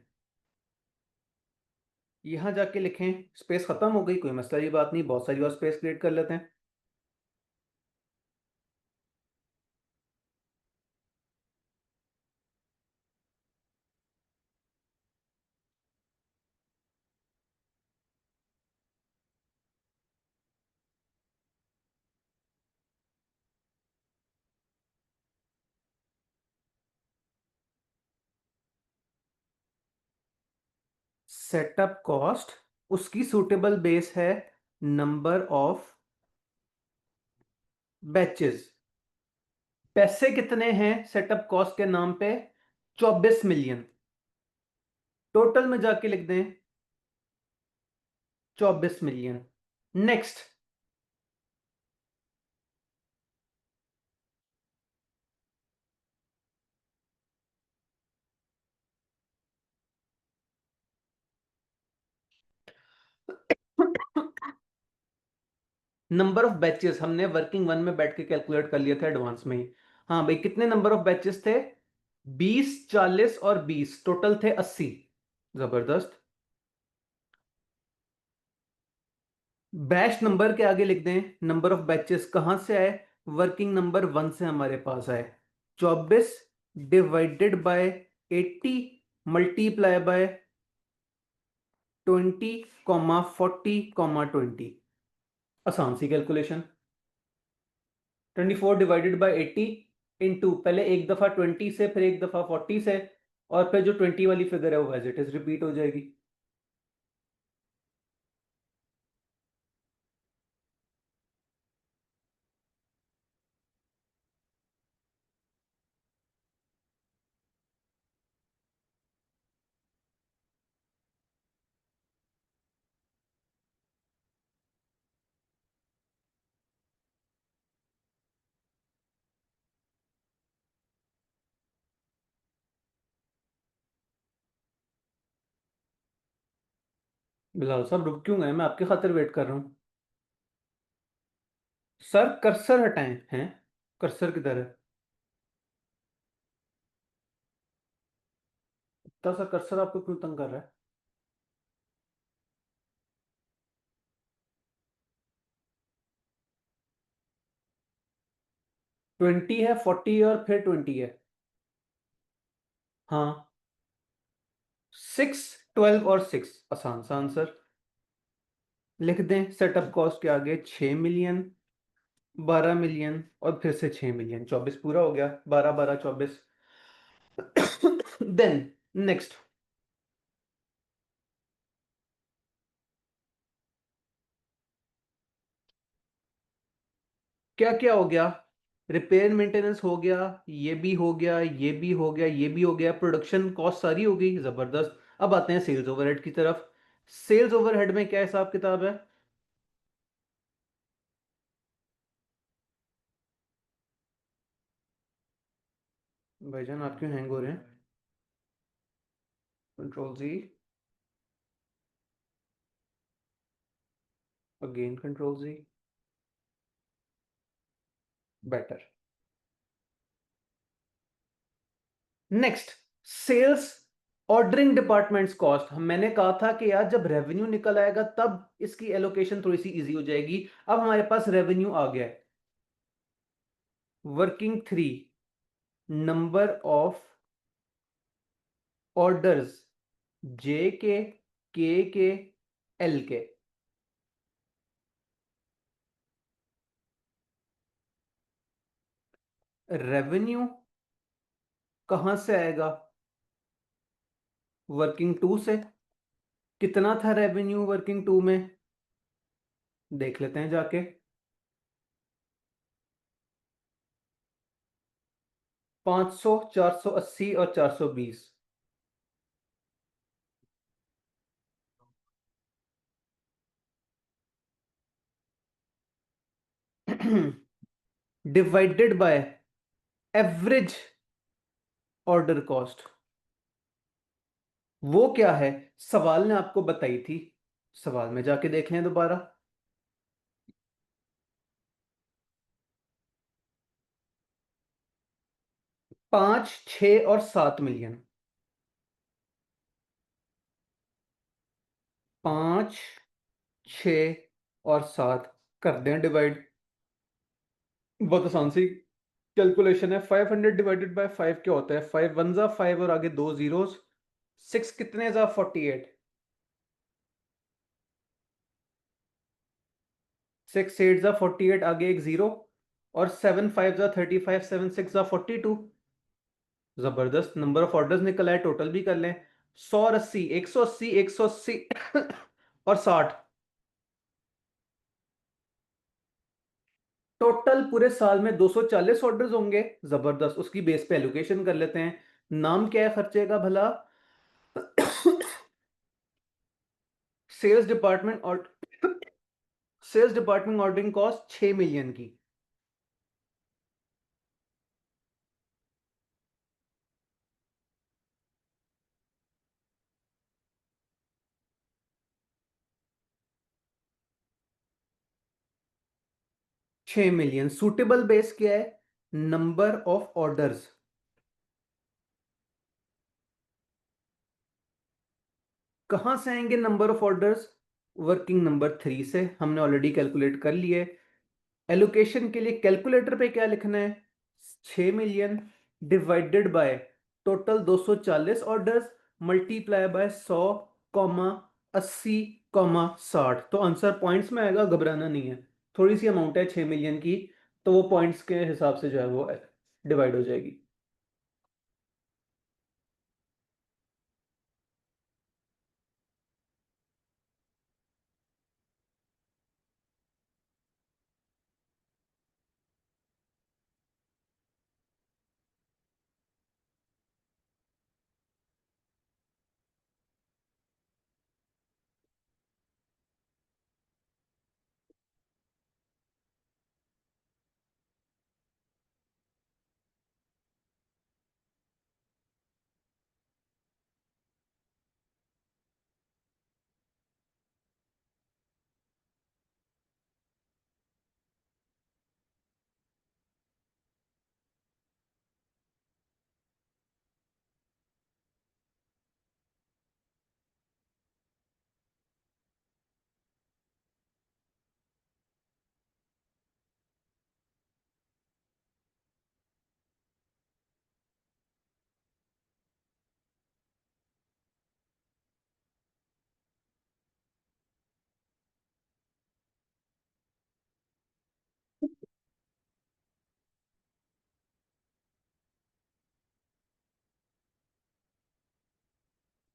यहां जाके लिखें, स्पेस खत्म हो गई, कोई मसला की बात नहीं, बहुत सारी और स्पेस क्रिएट कर लेते हैं। सेटअप कॉस्ट, उसकी सूटेबल बेस है नंबर ऑफ बैचेस। पैसे कितने हैं सेटअप कॉस्ट के नाम पे? 24 मिलियन। टोटल में जाके लिख दें 24 million. Next, number of batches हमने वर्किंग वन में बैठ के कैलकुलेट कर लिया था एडवांस में ही। हाँ भाई, कितने नंबर ऑफ बैचेस थे? 20, 40 और 20, टोटल थे 80। जबरदस्त। बैच नंबर के आगे लिख दें नंबर ऑफ बैचेस। कहां से आए? वर्किंग नंबर वन से हमारे पास आए। 24 डिवाइडेड बाय 80 मल्टीप्लाई बाय 20, 40, आसान सी कैलकुलेशन। 24 डिवाइडेड बाय 80 इंटू, पहले एक दफा 20 से, फिर एक दफा 40 से, और फिर जो 20 वाली फिगर है वो एज इट इज रिपीट हो जाएगी। बिलाल साहब रुक क्यों गए? मैं आपकी खातिर वेट कर रहा हूँ। सर कर्सर हटाएं हैं। कर्सर किधर है? इतना सा कर्सर आपको क्यों तंग कर रहा है? 20 है, 40 और फिर 20 है। हाँ, 6, 12 और 6, आसान सा आंसर। लिख दें सेटअप कॉस्ट के आगे 6 मिलियन, 12 मिलियन और फिर से 6 मिलियन। 24 पूरा हो गया, 12, 12, 24। देन नेक्स्ट, क्या क्या हो गया? रिपेयर मेंटेनेंस हो गया, ये भी हो गया, ये भी हो गया, ये भी हो गया, प्रोडक्शन कॉस्ट सारी हो गई। जबरदस्त। अब आते हैं सेल्स ओवरहेड की तरफ। सेल्स ओवरहेड में क्या हिसाब किताब है? भाईजान आप क्यों हैंग हो रहे हैं? Control G, again control G. Better. Next, sales ordering departments cost. मैंने कहा था कि यार जब रेवेन्यू निकल आएगा तब इसकी एलोकेशन थोड़ी सी इजी हो जाएगी। अब हमारे पास रेवेन्यू आ गया है। Working three, number of orders, J K, L के। रेवेन्यू कहां से आएगा? वर्किंग टू से। कितना था रेवेन्यू वर्किंग टू में? देख लेते हैं जाके। 500, 480 और 420। Divided by average order cost. वो क्या है? सवाल ने आपको बताई थी। सवाल में जाके देख लें दोबारा। 5, 6 और 7 मिलियन। 5, 6 और 7, कर दें डिवाइड। बहुत आसान सी कैलकुलेशन है। 500 डिवाइडेड बाय 5 क्या होता है? 5 1 5 और आगे दो जीरोस। 6 कितने जा? 48। 6 8 जा 48, आगे एक जीरो। और 7 5 जा 35, 7 6 जा 42। जबरदस्त। नंबर ऑफ ऑर्डर्स निकल आए, टोटल भी कर लें। सौ और अस्सी, 180, 180 और 60। टोटल पूरे साल में 240 ऑर्डर्स होंगे। जबरदस्त, उसकी बेस पे एलोकेशन कर लेते हैं। नाम क्या है खर्चे का भला? सेल्स डिपार्टमेंट और sales department ordering cost 6 million की। 6 मिलियन। सूटेबल बेस क्या है? Number of orders. कहां से आएंगे number of orders? Working number 3 से, हमने ऑलरेडी कैलकुलेट कर लिए। एलोकेशन के लिए कैलकुलेटर पे क्या लिखना है? 6 million divided by total 240 orders, multiply by 100 comma 80 comma 60। तो आंसर पॉइंट्स में आएगा, घबराना नहीं है। थोड़ी सी अमाउंट है 6 मिलियन की, तो वो पॉइंट्स के हिसाब से जो है वो डिवाइड हो जाएगी।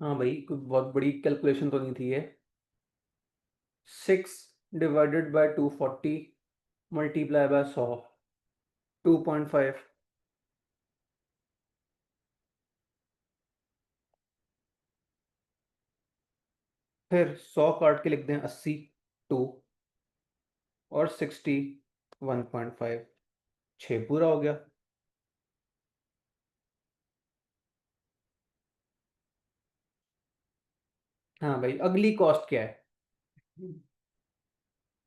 हाँ भाई, कोई बहुत बड़ी कैलकुलेशन तो नहीं थी ये। 6 डिवाइडेड बाय 240 मल्टीप्लाई बाय 100, 2.5। फिर 100 काट के लिख दें 80, 2 और 60, 1.5। 6 पूरा हो गया। हाँ भाई, अगली कॉस्ट क्या है?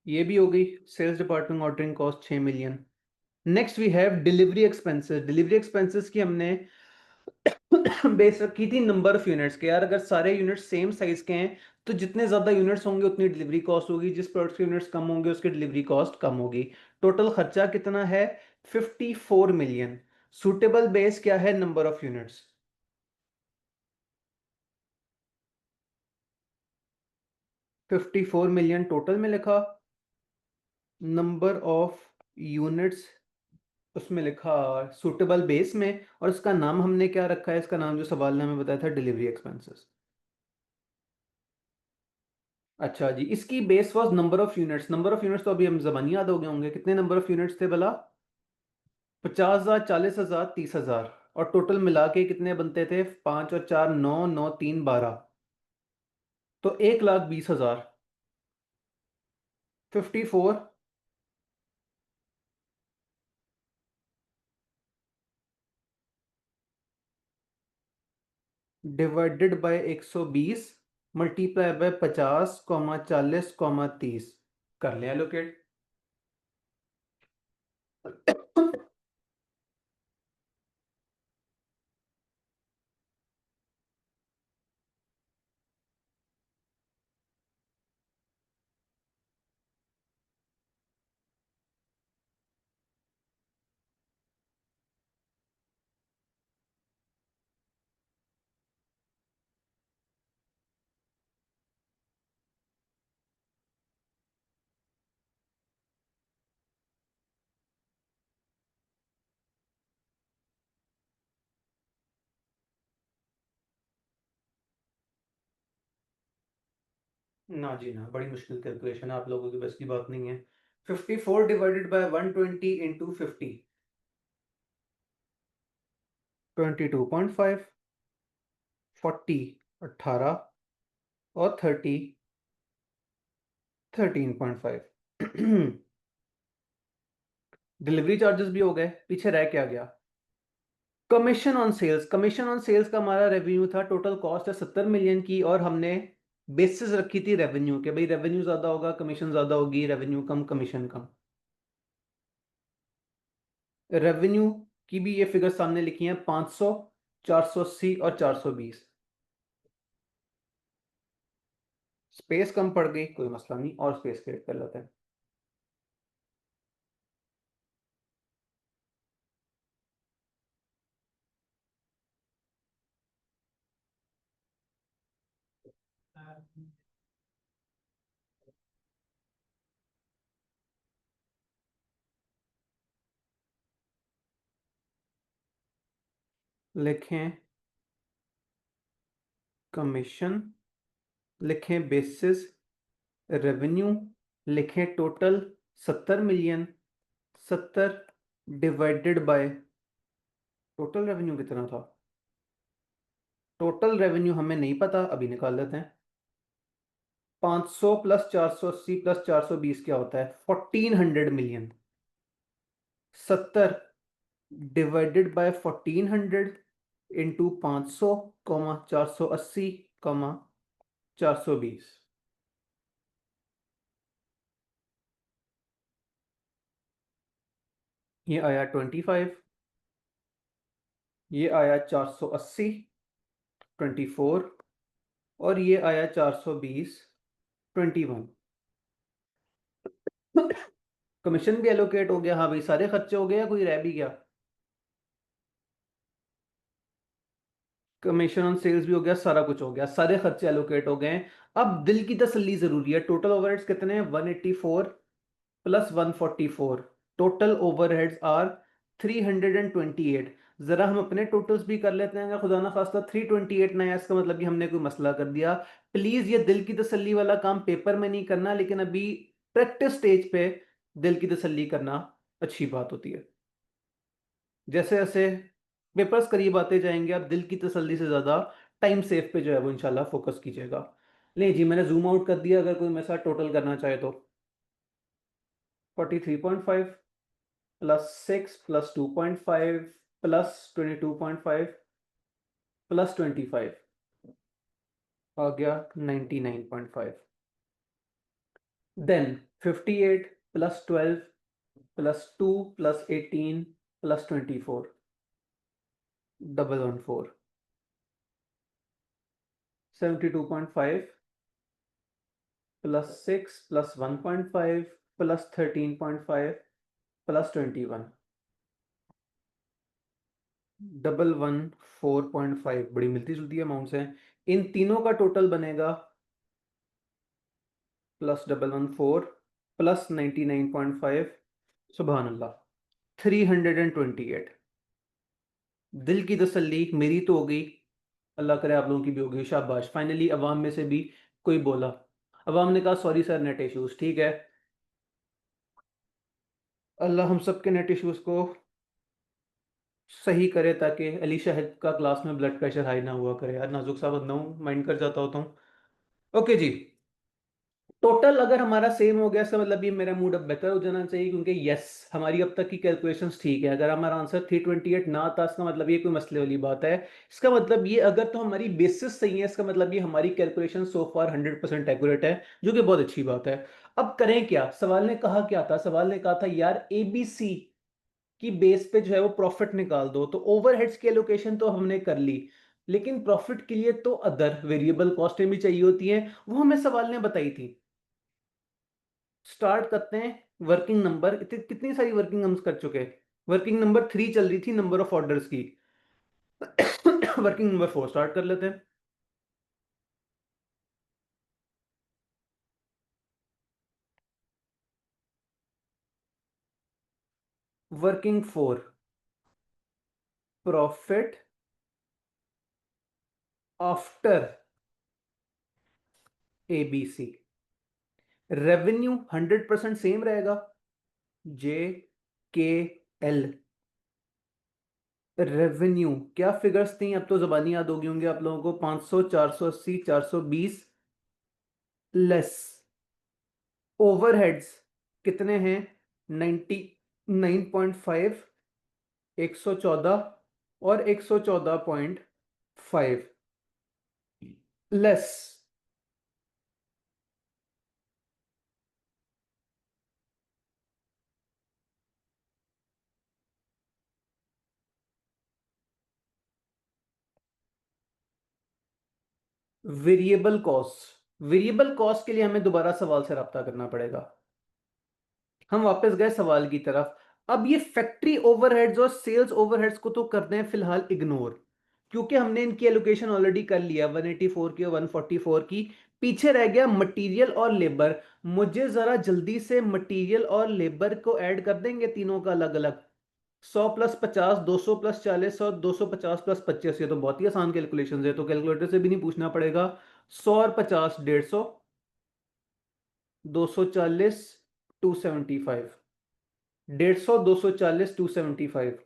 ये भी हो गई। Sales department ordering cost 6 million. Next we have delivery expenses. Delivery expenses की हमने बेस रखी थी नंबर ऑफ यूनिट्स के। यार अगर सारे यूनिट्स सेम साइज के हैं तो जितने ज्यादा यूनिट्स होंगे उतनी डिलीवरी कॉस्ट होगी, जिस प्रोडक्ट के यूनिट्स कम होंगे उसकी डिलीवरी कॉस्ट कम होगी। टोटल खर्चा कितना है? 54 मिलियन। सूटेबल बेस क्या है? Number of units. 54 million total में लिखा। नंबर ऑफ यूनिट्स उसमें लिखा सूटेबल बेस में, और इसका नाम हमने क्या रखा है? इसका नाम जो सवाल ने हमें बताया था, डिलीवरी एक्सपेंसेस। अच्छा जी, इसकी base was number of units. Number of units तो अभी हम जबानी याद हो गए होंगे। कितने नंबर ऑफ यूनिट्स थे भला? 50,000, 40,000, 30,000। और टोटल मिला के कितने बनते थे? 5 और 4, 9, 9, 3, 12। तो 1,20,000। 54 डिवाइडेड बाय 120 मल्टीप्लाई बाय 50, 40, 30। कर लिया लोकेट। ना जी ना, बड़ी मुश्किल कैलकुलेशन है, आप लोगों की बस की बात नहीं है। 54 डिवाइडेड बाय 120 इंटू 50, 22.5, 40 18, और 30 13.5। डिलीवरी चार्जेस भी हो गए, पीछे रह क्या गया? Commission on sales. Commission on sales का हमारा रेवेन्यू था, टोटल कॉस्ट है 70 मिलियन की, और हमने बेसिस रखी थी रेवेन्यू के, भाई रेवेन्यू ज्यादा होगा कमीशन ज्यादा होगी, रेवेन्यू कम कमीशन कम। रेवेन्यू की भी ये फिगर सामने लिखी है, 500, 480 और 420। स्पेस कम पड़ गई, कोई मसला नहीं, और स्पेस क्रिएट कर लेते हैं। लिखें कमीशन, लिखें बेसिस रेवेन्यू, लिखें total 70 million, 70 divided by total revenue कितना था। टोटल रेवेन्यू हमें नहीं पता, अभी निकाल लेते हैं। 500 प्लस 480 प्लस 420 क्या होता है? 1400 मिलियन। 70 divided by 1400 into 500, 480, 420। ये आया 25, ये आया 480, 24, और ये आया 420, 21। कमीशन भी एलोकेट हो गया, हाँ भाई सारे खर्चे हो गए या कोई रह भी गया? कमीशन ऑन सेल्स भी हो गया, सारा कुछ हो गया, सारे खर्चे एलोकेट हो गए। अब दिल की तसल्ली जरूरी है, टोटल ओवरहेड्स कितने हैं? 184 प्लस 144, टोटल ओवरहेड्स आर 328। जरा हम अपने टोटल्स भी कर लेते हैं, अगर खुदा ना खास्ता 328 ना है, इसका मतलब कि हमने कोई मसला कर दिया। प्लीज ये दिल की तसल्ली वाला काम पेपर में नहीं करना, लेकिन अभी प्रैक्टिस स्टेज पे दिल की तसल्ली करना अच्छी बात होती है। जैसे जैसे पेपर्स करीब आते जाएंगे, आप दिल की तसल्ली से ज़्यादा टाइम सेव पे जो है वो इंशाल्लाह फोकस कीजिएगा। नहीं जी, मैंने जूम आउट कर दिया, अगर कोई मेरे साथ टोटल करना चाहे तो। 43.5 प्लस 6 प्लस 2.5 प्लस 22.5 प्लस 25 आ गया 99.5। Then 58 plus 12 plus 2 plus 18 plus 24, 114, 72.5 plus 6 plus 1.5 plus 13.5 plus 21, 114.5। बड़ी मिलती जुलती अमाउंट्स हैं, इन तीनों का टोटल बनेगा प्लस 114 प्लस 99.5, सुबहान अल्लाह, 328। दिल की तसल्ली मेरी तो हो गई, अल्लाह करे आप लोगों की भी होगी, शाबाश। फाइनली अवाम में से भी कोई बोला, अवाम ने कहा सॉरी सर नेट इश्यूज, ठीक है। अल्लाह हम सब के नेट इश्यूज को सही करे, ताकि अली शहद का क्लास में ब्लड प्रेशर हाई ना हुआ करे, यार नाजुक सा बंदा हूँ, माइंड कर जाता होता हूँ। ओके जी, टोटल अगर हमारा सेम हो गया, इसका मतलब ये मेरा मूड अब बेहतर हो जाना चाहिए, क्योंकि यस हमारी अब तक की कैलकुलेशंस ठीक है। अगर हमारा आंसर 328 ना आता, इसका मतलब ये कोई मसले वाली बात है। इसका मतलब ये, अगर तो हमारी बेसिस सही है, इसका मतलब ये हमारी कैलकुलेशन सो फार 100% एक्यूरेट है, जो कि बहुत अच्छी बात है। अब करें क्या? सवाल ने कहा क्या था? सवाल ने कहा था यार एबीसी कि बेस पे जो है वो प्रॉफिट निकाल दो, तो ओवरहेड्स की एलोकेशन तो हमने कर ली, लेकिन प्रॉफिट के लिए तो अदर वेरिएबल कॉस्टें भी चाहिए होती हैं, वो हमें सवाल ने बताई थी। स्टार्ट करते हैं। वर्किंग नंबर, कितनी सारी वर्किंग हम कर चुके हैं? वर्किंग नंबर 3 चल रही थी नंबर ऑफ ऑर्डर्स की। वर्किंग नंबर 4 स्टार्ट कर लेते हैं। Working 4, profit after A B C. Revenue 100% same रहेगा, जे के एल। रेवेन्यू क्या फिगर्स थी, अब तो जबानी याद होगी होंगे आप लोगों को, 500, 480, 420 लेस। ओवरहेड्स कितने हैं, 99.5, 114 और 114.5 लेस। वेरिएबल कॉस्ट के लिए हमें दोबारा सवाल से रब्ता करना पड़ेगा। हम वापस गए सवाल की तरफ। अब ये फैक्ट्री ओवरहेड्स और सेल्स ओवरहेड्स को तो करते हैं फिलहाल इग्नोर, क्योंकि हमने इनकी एलोकेशन ऑलरेडी कर लिया 184 की और 144 की। पीछे रह गया मटेरियल और लेबर। मुझे जरा जल्दी से मटेरियल और लेबर को ऐड कर देंगे तीनों का अलग अलग। 100 प्लस 50, 200 प्लस 40 और 250 प्लस 25। ये तो बहुत ही आसान कैलकुलेशन है, तो कैलकुलेटर से भी नहीं पूछना पड़ेगा। 100 और 50 150, 240 275, 150, 240, 275।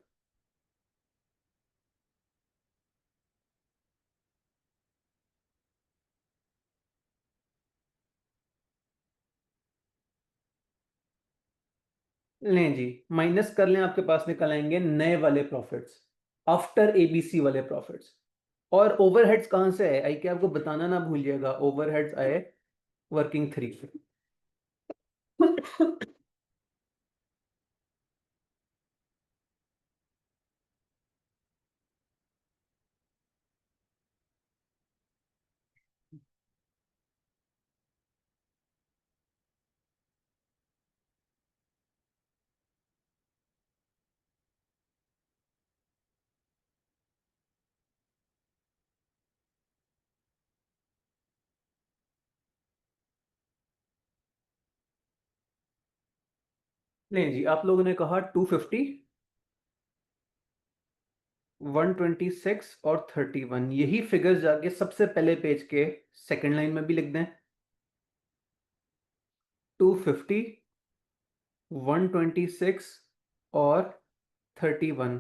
लें जी, माइनस कर लें, आपके पास निकल आएंगे नए वाले प्रॉफिट्स, आफ्टर एबीसी वाले प्रॉफिट्स। और ओवरहेड्स कहां से आए, आई क्या आपको बताना ना भूलिएगा, ओवरहेड्स आए वर्किंग 3 से। लें जी, आप लोगों ने कहा 250, 126 और 31, यही फिगर्स जाके सबसे पहले पेज के सेकंड लाइन में भी लिख दें। 250, 126 और 31।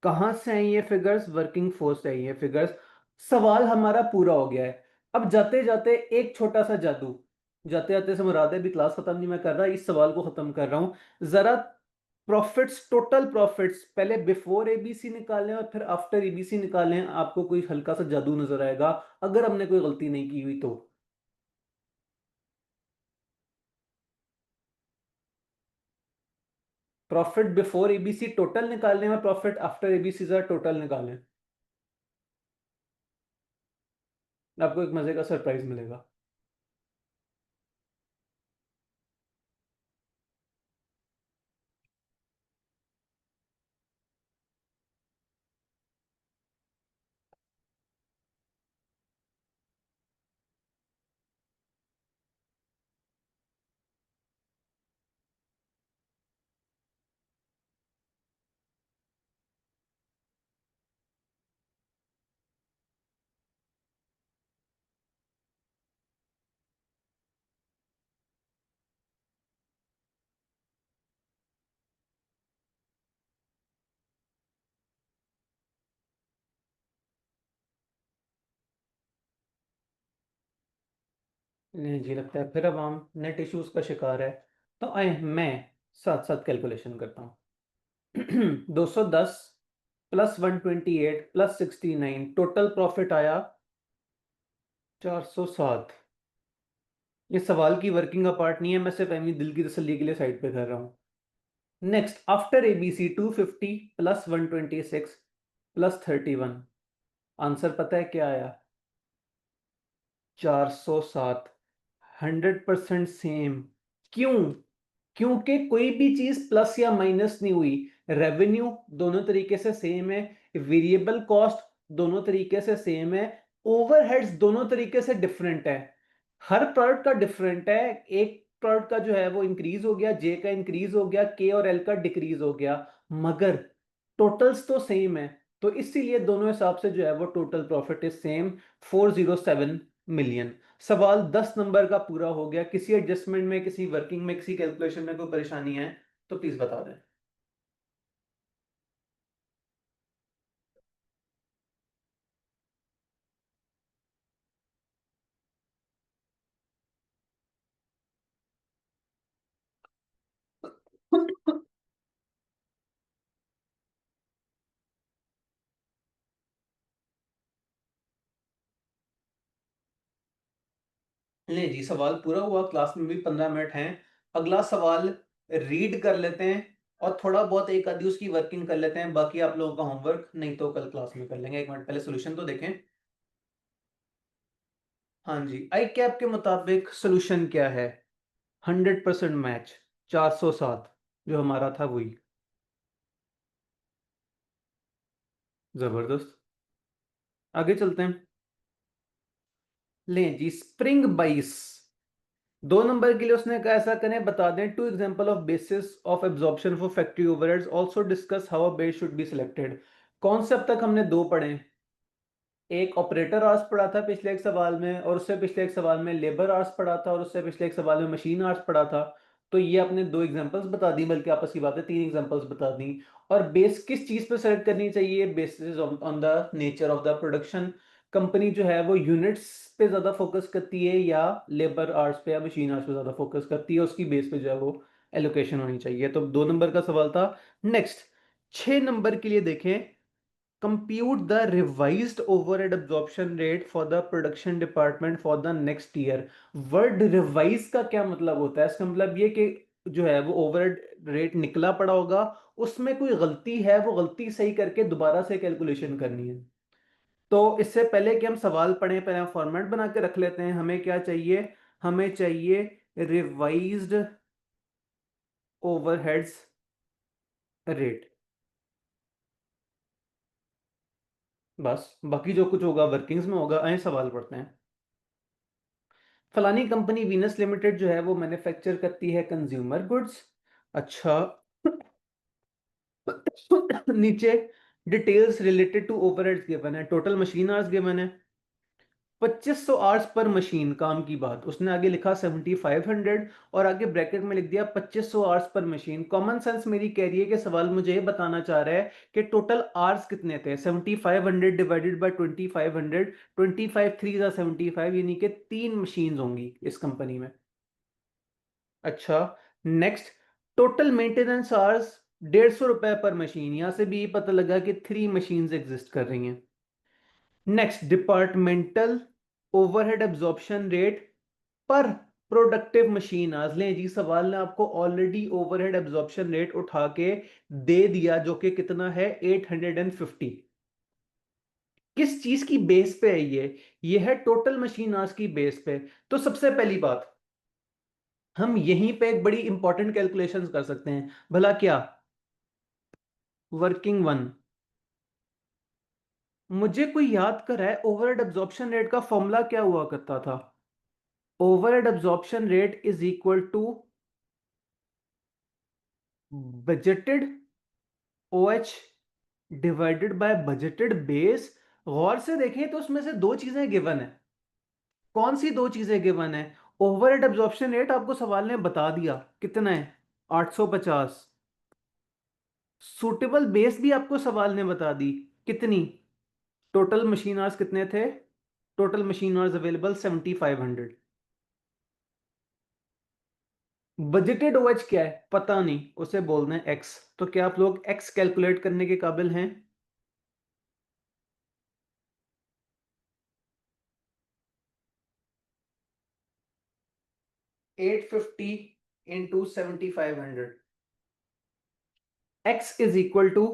कहां से आई ये फिगर्स, वर्किंग फोर्स से आई ये फिगर्स। सवाल हमारा पूरा हो गया है। अब जाते जाते एक छोटा सा जादू, जाते जाते से मुराद है, भी क्लास खत्म नहीं मैं कर रहा, इस सवाल को खत्म कर रहा हूं जरा। प्रॉफिट्स, टोटल प्रॉफिट्स पहले बिफोर एबीसी निकालें और फिर आफ्टर एबीसी निकालें, आपको कोई हल्का सा जादू नजर आएगा, अगर हमने कोई गलती नहीं की हुई तो। प्रॉफिट बिफोर एबीसी टोटल निकालें और प्रॉफिट आफ्टर एबीसी जरा टोटल निकालें, आपको एक मजे का सरप्राइज मिलेगा। नहीं जी, लगता है फिर अब हम नेट इश्यूज का शिकार है। तो आए मैं साथ साथ कैलकुलेशन करता हूँ। 210 प्लस 128 प्लस 69, टोटल प्रॉफिट आया 407। ये सवाल की वर्किंग का पार्ट नहीं है, मैं सिर्फ अपनी दिल की तसल्ली के लिए साइड पे कर रहा हूँ। Next after ABC 250 plus 126 plus 31, answer पता है क्या आया, 407। 100% सेम। क्यों, क्योंकि कोई भी चीज प्लस या माइनस नहीं हुई। रेवेन्यू दोनों तरीके से सेम है, वेरिएबल कॉस्ट दोनों तरीके से सेम है, ओवरहेड्स दोनों तरीके से डिफरेंट है। हर प्रोडक्ट का डिफरेंट है, एक प्रोडक्ट का जो है वो इंक्रीज हो गया, जे का इंक्रीज हो गया, के और एल का डिक्रीज हो गया, मगर टोटल्स तो सेम है। तो इसीलिए दोनों हिसाब से जो है वो total profit is same, 407 million. सवाल 10 नंबर का पूरा हो गया। किसी एडजस्टमेंट में, किसी वर्किंग में, किसी कैलकुलेशन में कोई परेशानी है तो प्लीज बता दें। नहीं जी, सवाल पूरा हुआ। क्लास में भी 15 मिनट हैं। अगला सवाल रीड कर लेते हैं और थोड़ा बहुत एक आधी उसकी वर्किंग कर लेते हैं। बाकी आप लोगों का होमवर्क नहीं तो कल क्लास में कर लेंगे। 1 मिनट पहले सोल्यूशन तो देखें। हाँ जी, आई कैप के मुताबिक सोल्यूशन क्या है? 100% मैच, 407 जो हमारा था वही। जबरदस्त। आगे चलते हैं। लें जी, स्प्रिंग बाइस। 2 नंबर के लिए उसने कहा ऐसा करें, बता दें two example of basis of absorption for factory overheads, also discuss how a base should be selected. कौन से अब तक हमने दो पढ़े? एक ऑपरेटर आर्स पढ़ा था पिछले एक सवाल में, और उससे पिछले एक सवाल में लेबर आर्स पढ़ा था, और उससे पिछले एक सवाल में मशीन आर्स पढ़ा था। तो ये आपने दो एग्जांपल्स बता दी, बल्कि आपस की बात है 3 एग्जांपल्स बता दी। और बेस किस चीज पे सेलेक्ट करनी चाहिए? Basis on the nature of the production. Company जो है वो यूनिट्स पे ज्यादा फोकस करती है या लेबर आर्स पे या मशीन आर्स पे ज्यादा फोकस करती है, उसकी बेस पे जो है वो एलोकेशन होनी चाहिए। तो 2 नंबर का सवाल था। नेक्स्ट, 6 नंबर के लिए देखें। compute the revised overhead absorption rate for the production department for the next year। Word revise का क्या मतलब होता है? इसका मतलब ये कि जो है वो ओवरहेड रेट निकला पड़ा होगा, उसमें कोई गलती है, वो गलती सही करके दोबारा से कैलकुलेशन करनी है। तो इससे पहले कि हम सवाल पढ़ें, पहले हम फॉर्मेट बना के रख लेते हैं। हमें क्या चाहिए? हमें चाहिए रिवाइज्ड ओवरहेड्स रेट। बस बाकी जो कुछ होगा वर्किंग्स में होगा। आए सवाल पढ़ते हैं। फलानी कंपनी वीनस लिमिटेड जो है वो मैन्युफैक्चर करती है कंज्यूमर गुड्स। अच्छा। नीचे details related to overheads given है, टोटल मशीन आवर्स गिवन है 2500 आवर्स पर मशीन, काम की बात उसने आगे लिखा 7500, और आगे ब्रैकेट में लिख दिया 2500 hours per machine. Common sense मेरी कह रही है कि सवाल मुझे ये बताना चाह रहा है कि टोटल आवर्स कितने थे। 7500 डिवाइडेड बाय 2500, 25 3 75, यानी कि 3 मशीन होंगी इस कंपनी में। अच्छा। नेक्स्ट, टोटल मेंटेनेंस आवर्स 150 रुपए पर मशीन। यहां से भी ये पता लगा कि 3 मशीन्स एग्जिस्ट कर रही हैं। Next, departmental overhead absorption rate पर प्रोडक्टिव मशीन आवर्स। लें जी, सवाल ने आपको ऑलरेडी ओवरहेड एब्जॉर्प्शन रेट उठा के दे दिया, जो कि कितना है? 850। किस चीज की बेस पे है ये है टोटल मशीन आवर्स की बेस पे। तो सबसे पहली बात, हम यहीं पे एक बड़ी इंपॉर्टेंट कैलकुलेशंस कर सकते हैं। भला क्या? Working one. मुझे कोई याद कर रहा है ओवरहेड एब्जॉर्प्शन रेट का फॉर्मूला क्या हुआ करता था? Overhead absorption rate is equal to budgeted OH divided by budgeted base. गौर से देखें तो उसमें से दो चीजें गिवन है। कौन सी दो चीजें गिवन है? ओवरहेड एब्जॉर्प्शन रेट आपको सवाल ने बता दिया कितना है, 850। सूटेबल बेस भी आपको सवाल ने बता दी, कितनी? टोटल मशीन आवर्स कितने थे? Total machine hours available 7500। Budgeted OH क्या है पता नहीं, उसे बोलना है एक्स। तो क्या आप लोग एक्स कैलकुलेट करने के काबिल हैं? 850 into 7500, X is equal to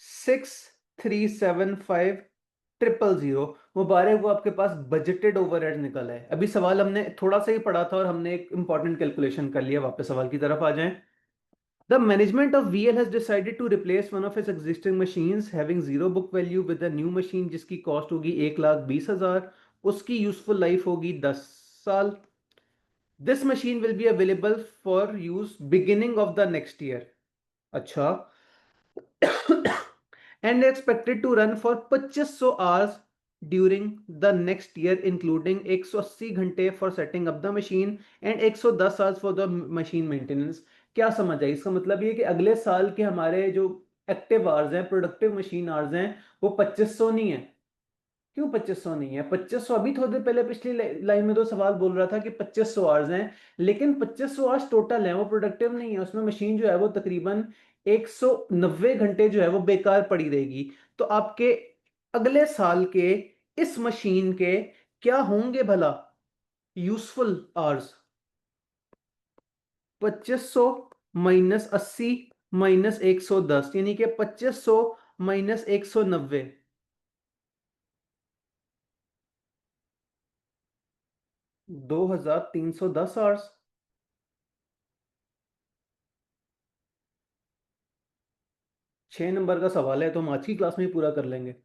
6375,000। मुबारक वो, आपके पास बजटेड ओवरहेड निकल है। अभी सवाल हमने थोड़ा सा ही पढ़ा था और हमने एक इंपॉर्टेंट कैलकुलेशन कर लिया। वापस सवाल की तरफ आ जाएं। The management of VL has decided to replace one of its existing machines having zero book value with a new machine जिसकी कॉस्ट होगी 1,20,000। उसकी यूजफुल लाइफ होगी 10 साल। This machine will be available for use beginning of the next year. अच्छा। And expected to run for 2500 hours during the next year including 180 घंटे for setting up the machine and 110 hours for the machine maintenance. क्या समझ आई? इसका मतलब ये कि अगले साल के हमारे जो एक्टिव आवर्स हैं, प्रोडक्टिव मशीन आवर्स हैं, वो 2500 नहीं है। क्यों 2500 नहीं है? 2500 अभी थोड़ी देर पहले पिछली लाइन में तो सवाल बोल रहा था कि 2500 आवर्स हैं, लेकिन 2500 आवर्स टोटल है, वो प्रोडक्टिव नहीं है। उसमें मशीन जो है वो तकरीबन 190 घंटे जो है वो बेकार पड़ी रहेगी। तो आपके अगले साल के इस मशीन के क्या होंगे भला यूजफुल आवर्स? 2500 -80 -110, यानी कि 2500 -190। 2310 आवर्स। 6 नंबर का सवाल है तो हम आज की क्लास में ही पूरा कर लेंगे।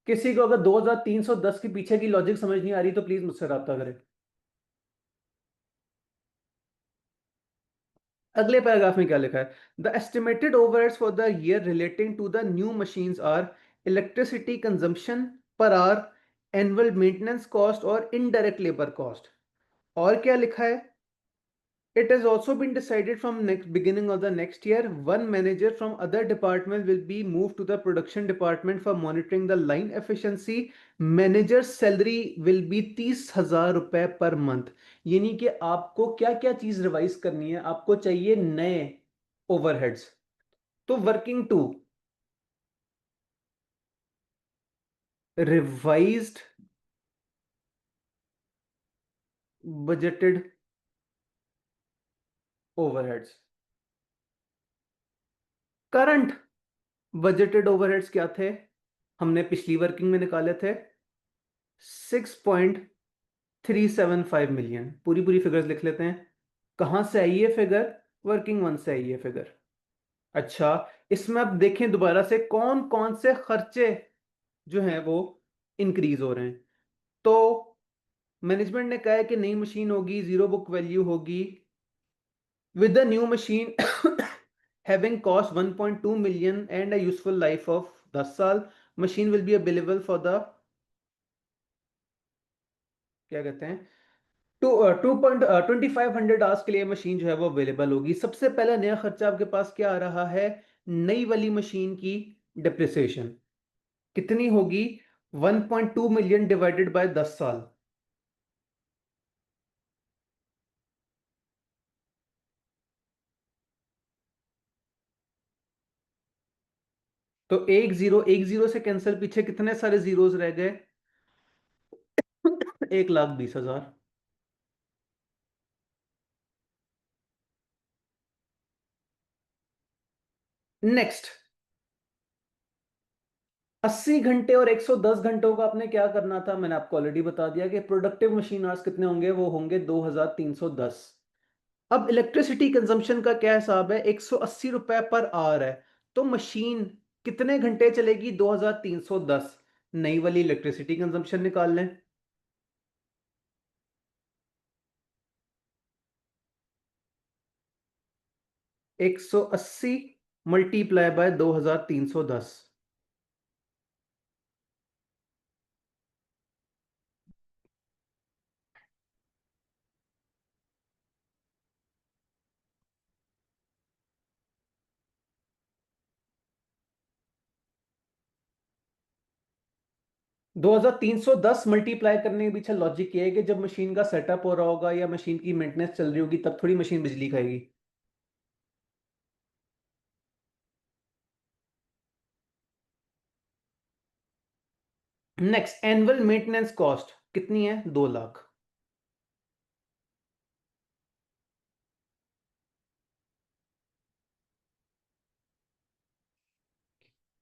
किसी को अगर 2310 के पीछे की लॉजिक समझ नहीं आ रही तो प्लीज मुझसे राब्ता करें। अगले पैराग्राफ में क्या लिखा है? The estimated overheads for the year relating to the new machines are electricity consumption per hour, annual maintenance cost और इनडायरेक्ट लेबर कॉस्ट। और क्या लिखा है? It has also been decided from next beginning of the next year, one manager from other department will be moved to the production department for monitoring the line efficiency. Manager's salary will be 30,000 रुपए per month. यानी कि आपको क्या क्या चीज revise करनी है? आपको चाहिए नए ओवरहेड्स। तो working to revised budgeted overheads. Current budgeted overheads क्या थे? हमने पिछली वर्किंग में निकाले थे 6.375 मिलियन। पूरी पूरी फिगर्स लिख लेते हैं। कहां से आई है फिगर? वर्किंग वन से आई है फिगर। अच्छा, इसमें अब देखें दोबारा से कौन कौन से खर्चे जो हैं वो इंक्रीज हो रहे हैं। तो मैनेजमेंट ने कहा है कि नई मशीन होगी, जीरो बुक वैल्यू होगी। With the new machine having cost 1.2 million and a useful life of 10 साल, machine will be available for the, क्या कहते हैं, 2.2500 आवर्स के लिए मशीन जो है वो अवेलेबल होगी। सबसे पहला नया खर्चा आपके पास क्या आ रहा है? नई वाली मशीन की डिप्रिसिएशन कितनी होगी? 1.2 मिलियन डिवाइडेड बाय 10 साल। तो एक जीरो से कैंसिल, पीछे कितने सारे जीरोस रह गए? 1,20,000। नेक्स्ट, 80 घंटे और 110 घंटों का आपने क्या करना था? मैंने आपको ऑलरेडी बता दिया कि प्रोडक्टिव मशीन आवर्स कितने होंगे, वो होंगे 2310। अब इलेक्ट्रिसिटी कंजम्पशन का क्या हिसाब है? 180 रुपए पर आवर है। तो मशीन कितने घंटे चलेगी? 2310। नई वाली इलेक्ट्रिसिटी कंजम्पशन निकाल लें। 180 मल्टीप्लाई बाय 2310। 2310 मल्टीप्लाई करने के पीछे लॉजिक ये है कि जब मशीन का सेटअप हो रहा होगा या मशीन की मेंटेनेंस चल रही होगी तब थोड़ी मशीन बिजली खाएगी। नेक्स्ट, एनुअल मेंटेनेंस कॉस्ट कितनी है? 2 लाख।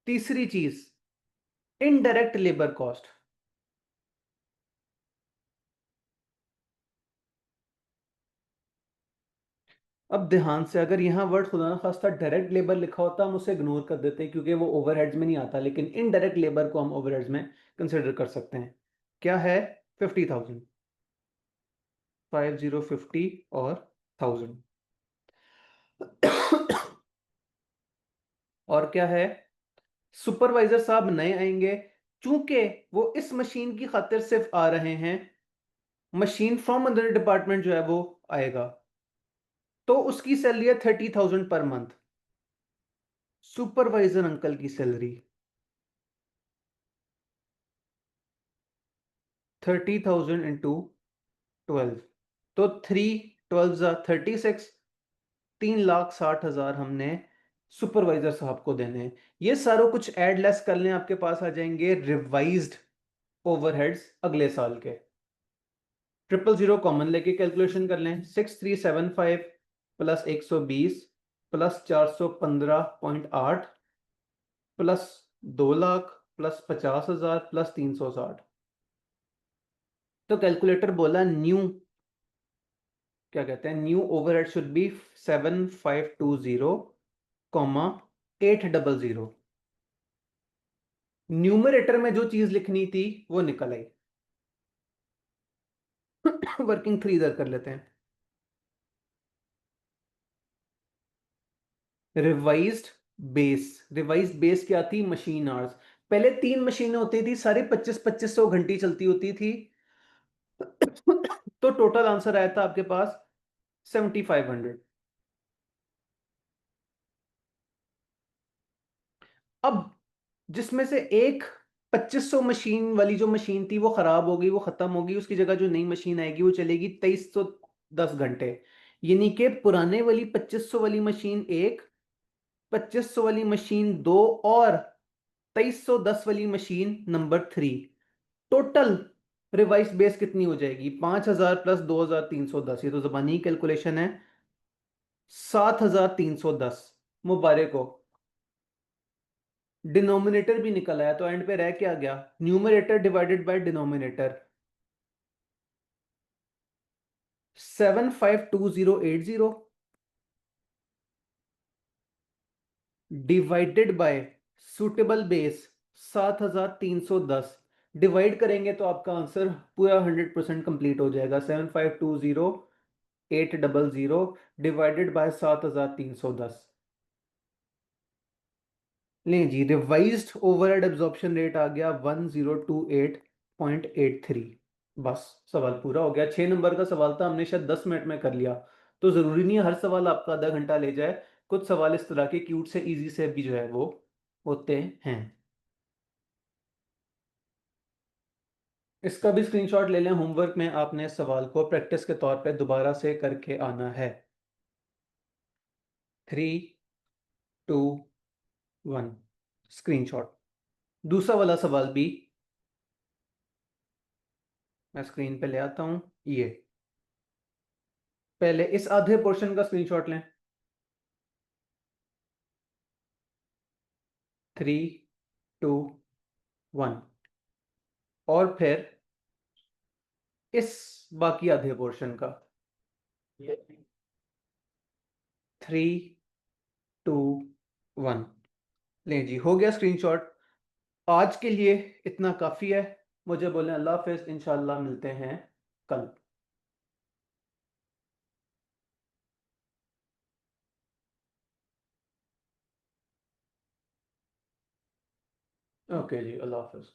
तीसरी चीज, इनडायरेक्ट लेबर कॉस्ट। अब ध्यान से, अगर यहाँ वर्ड खुदा ना खास्ता डायरेक्ट लेबर लिखा होता हम उसे इग्नोर कर देते क्योंकि वो ओवरहेड्स में नहीं आता, लेकिन इनडायरेक्ट लेबर को हम ओवरहेड्स में कंसिडर कर सकते हैं। क्या है? 50,000, 5050 और 1000। और क्या है? सुपरवाइजर साहब नए आएंगे, चूंकि वो इस मशीन की खातिर सिर्फ आ रहे हैं, मशीन फ्रॉम अदर डिपार्टमेंट जो है वो आएगा, तो उसकी सैलरी है 30,000 पर मंथ। सुपरवाइजर अंकल की सैलरी 30,000 इंटू 12, तो 3 12 36, 3,60,000 हमने सुपरवाइजर साहब को देने हैं। ये सारों कुछ ऐड लेस कर लें, आपके पास आ जाएंगे रिवाइज्ड ओवरहेड्स अगले साल के। 000 कॉमन लेके कैलकुलेशन कर लें। 6375 plus 120 plus 415.8 plus 2 lakh plus 50,000 plus 360। तो कैलकुलेटर बोला न्यू, क्या कहते हैं, new overhead should be 7520 comma 800। Numerator में जो चीज लिखनी थी वो निकल आई। वर्किंग थ्री इधर कर लेते हैं। रिवाइज्ड बेस, रिवाइज्ड बेस क्या थी, मशीन आवर्स। पहले 3 मशीनें होती थी, सारी 25-25 घंटी चलती होती थी। तो टोटल आंसर आया था आपके पास 7,500। अब जिसमें से एक 2500 मशीन वाली जो मशीन थी वो खराब हो गई, वो खत्म हो गई, उसकी जगह जो नई मशीन आएगी वो चलेगी 2310 घंटे। यानी कि पुराने वाली 2500 वाली मशीन एक, 2500 वाली मशीन दो, और 2310 वाली machine number 3। Total revise base कितनी हो जाएगी, 5,000 प्लस 2,310, ये तो जबानी कैलकुलेशन है। 7,310। मुबारक हो, डिनोमिनेटर भी निकल आया, तो एंड पे रह क्या गया, numerator divided by denominator. 752080 divided by suitable base 7,310। Divide करेंगे तो आपका आंसर पूरा 100% कंप्लीट हो जाएगा। 7520,800 डिवाइडेड बाय 7,310। लें जी, रिवाइज्ड ओवरहेड एब्जॉर्प्शन रेट आ गया 1028.83। बस सवाल पूरा हो गया। 6 नंबर का सवाल था, हमने शायद 10 मिनट में कर लिया। तो जरूरी नहीं है हर सवाल आपका आधा घंटा ले जाए, कुछ सवाल इस तरह के क्यूट से इजी से भी जो है वो होते हैं। इसका भी स्क्रीनशॉट ले लें, होमवर्क में आपने सवाल को प्रैक्टिस के तौर पे दोबारा से करके आना है। 3 2 1 स्क्रीनशॉट। दूसरा वाला सवाल भी मैं स्क्रीन पे ले आता हूं। ये पहले इस आधे पोर्शन का स्क्रीनशॉट लें। 3 2 1, और फिर इस बाकी आधे पोर्शन का। 3 2 1। लें जी, हो गया स्क्रीनशॉट। आज के लिए इतना काफी है। मुझे बोलें अल्लाह हाफिज, इंशाल्लाह मिलते हैं कल। ओके जी, अल्लाह हाफिज।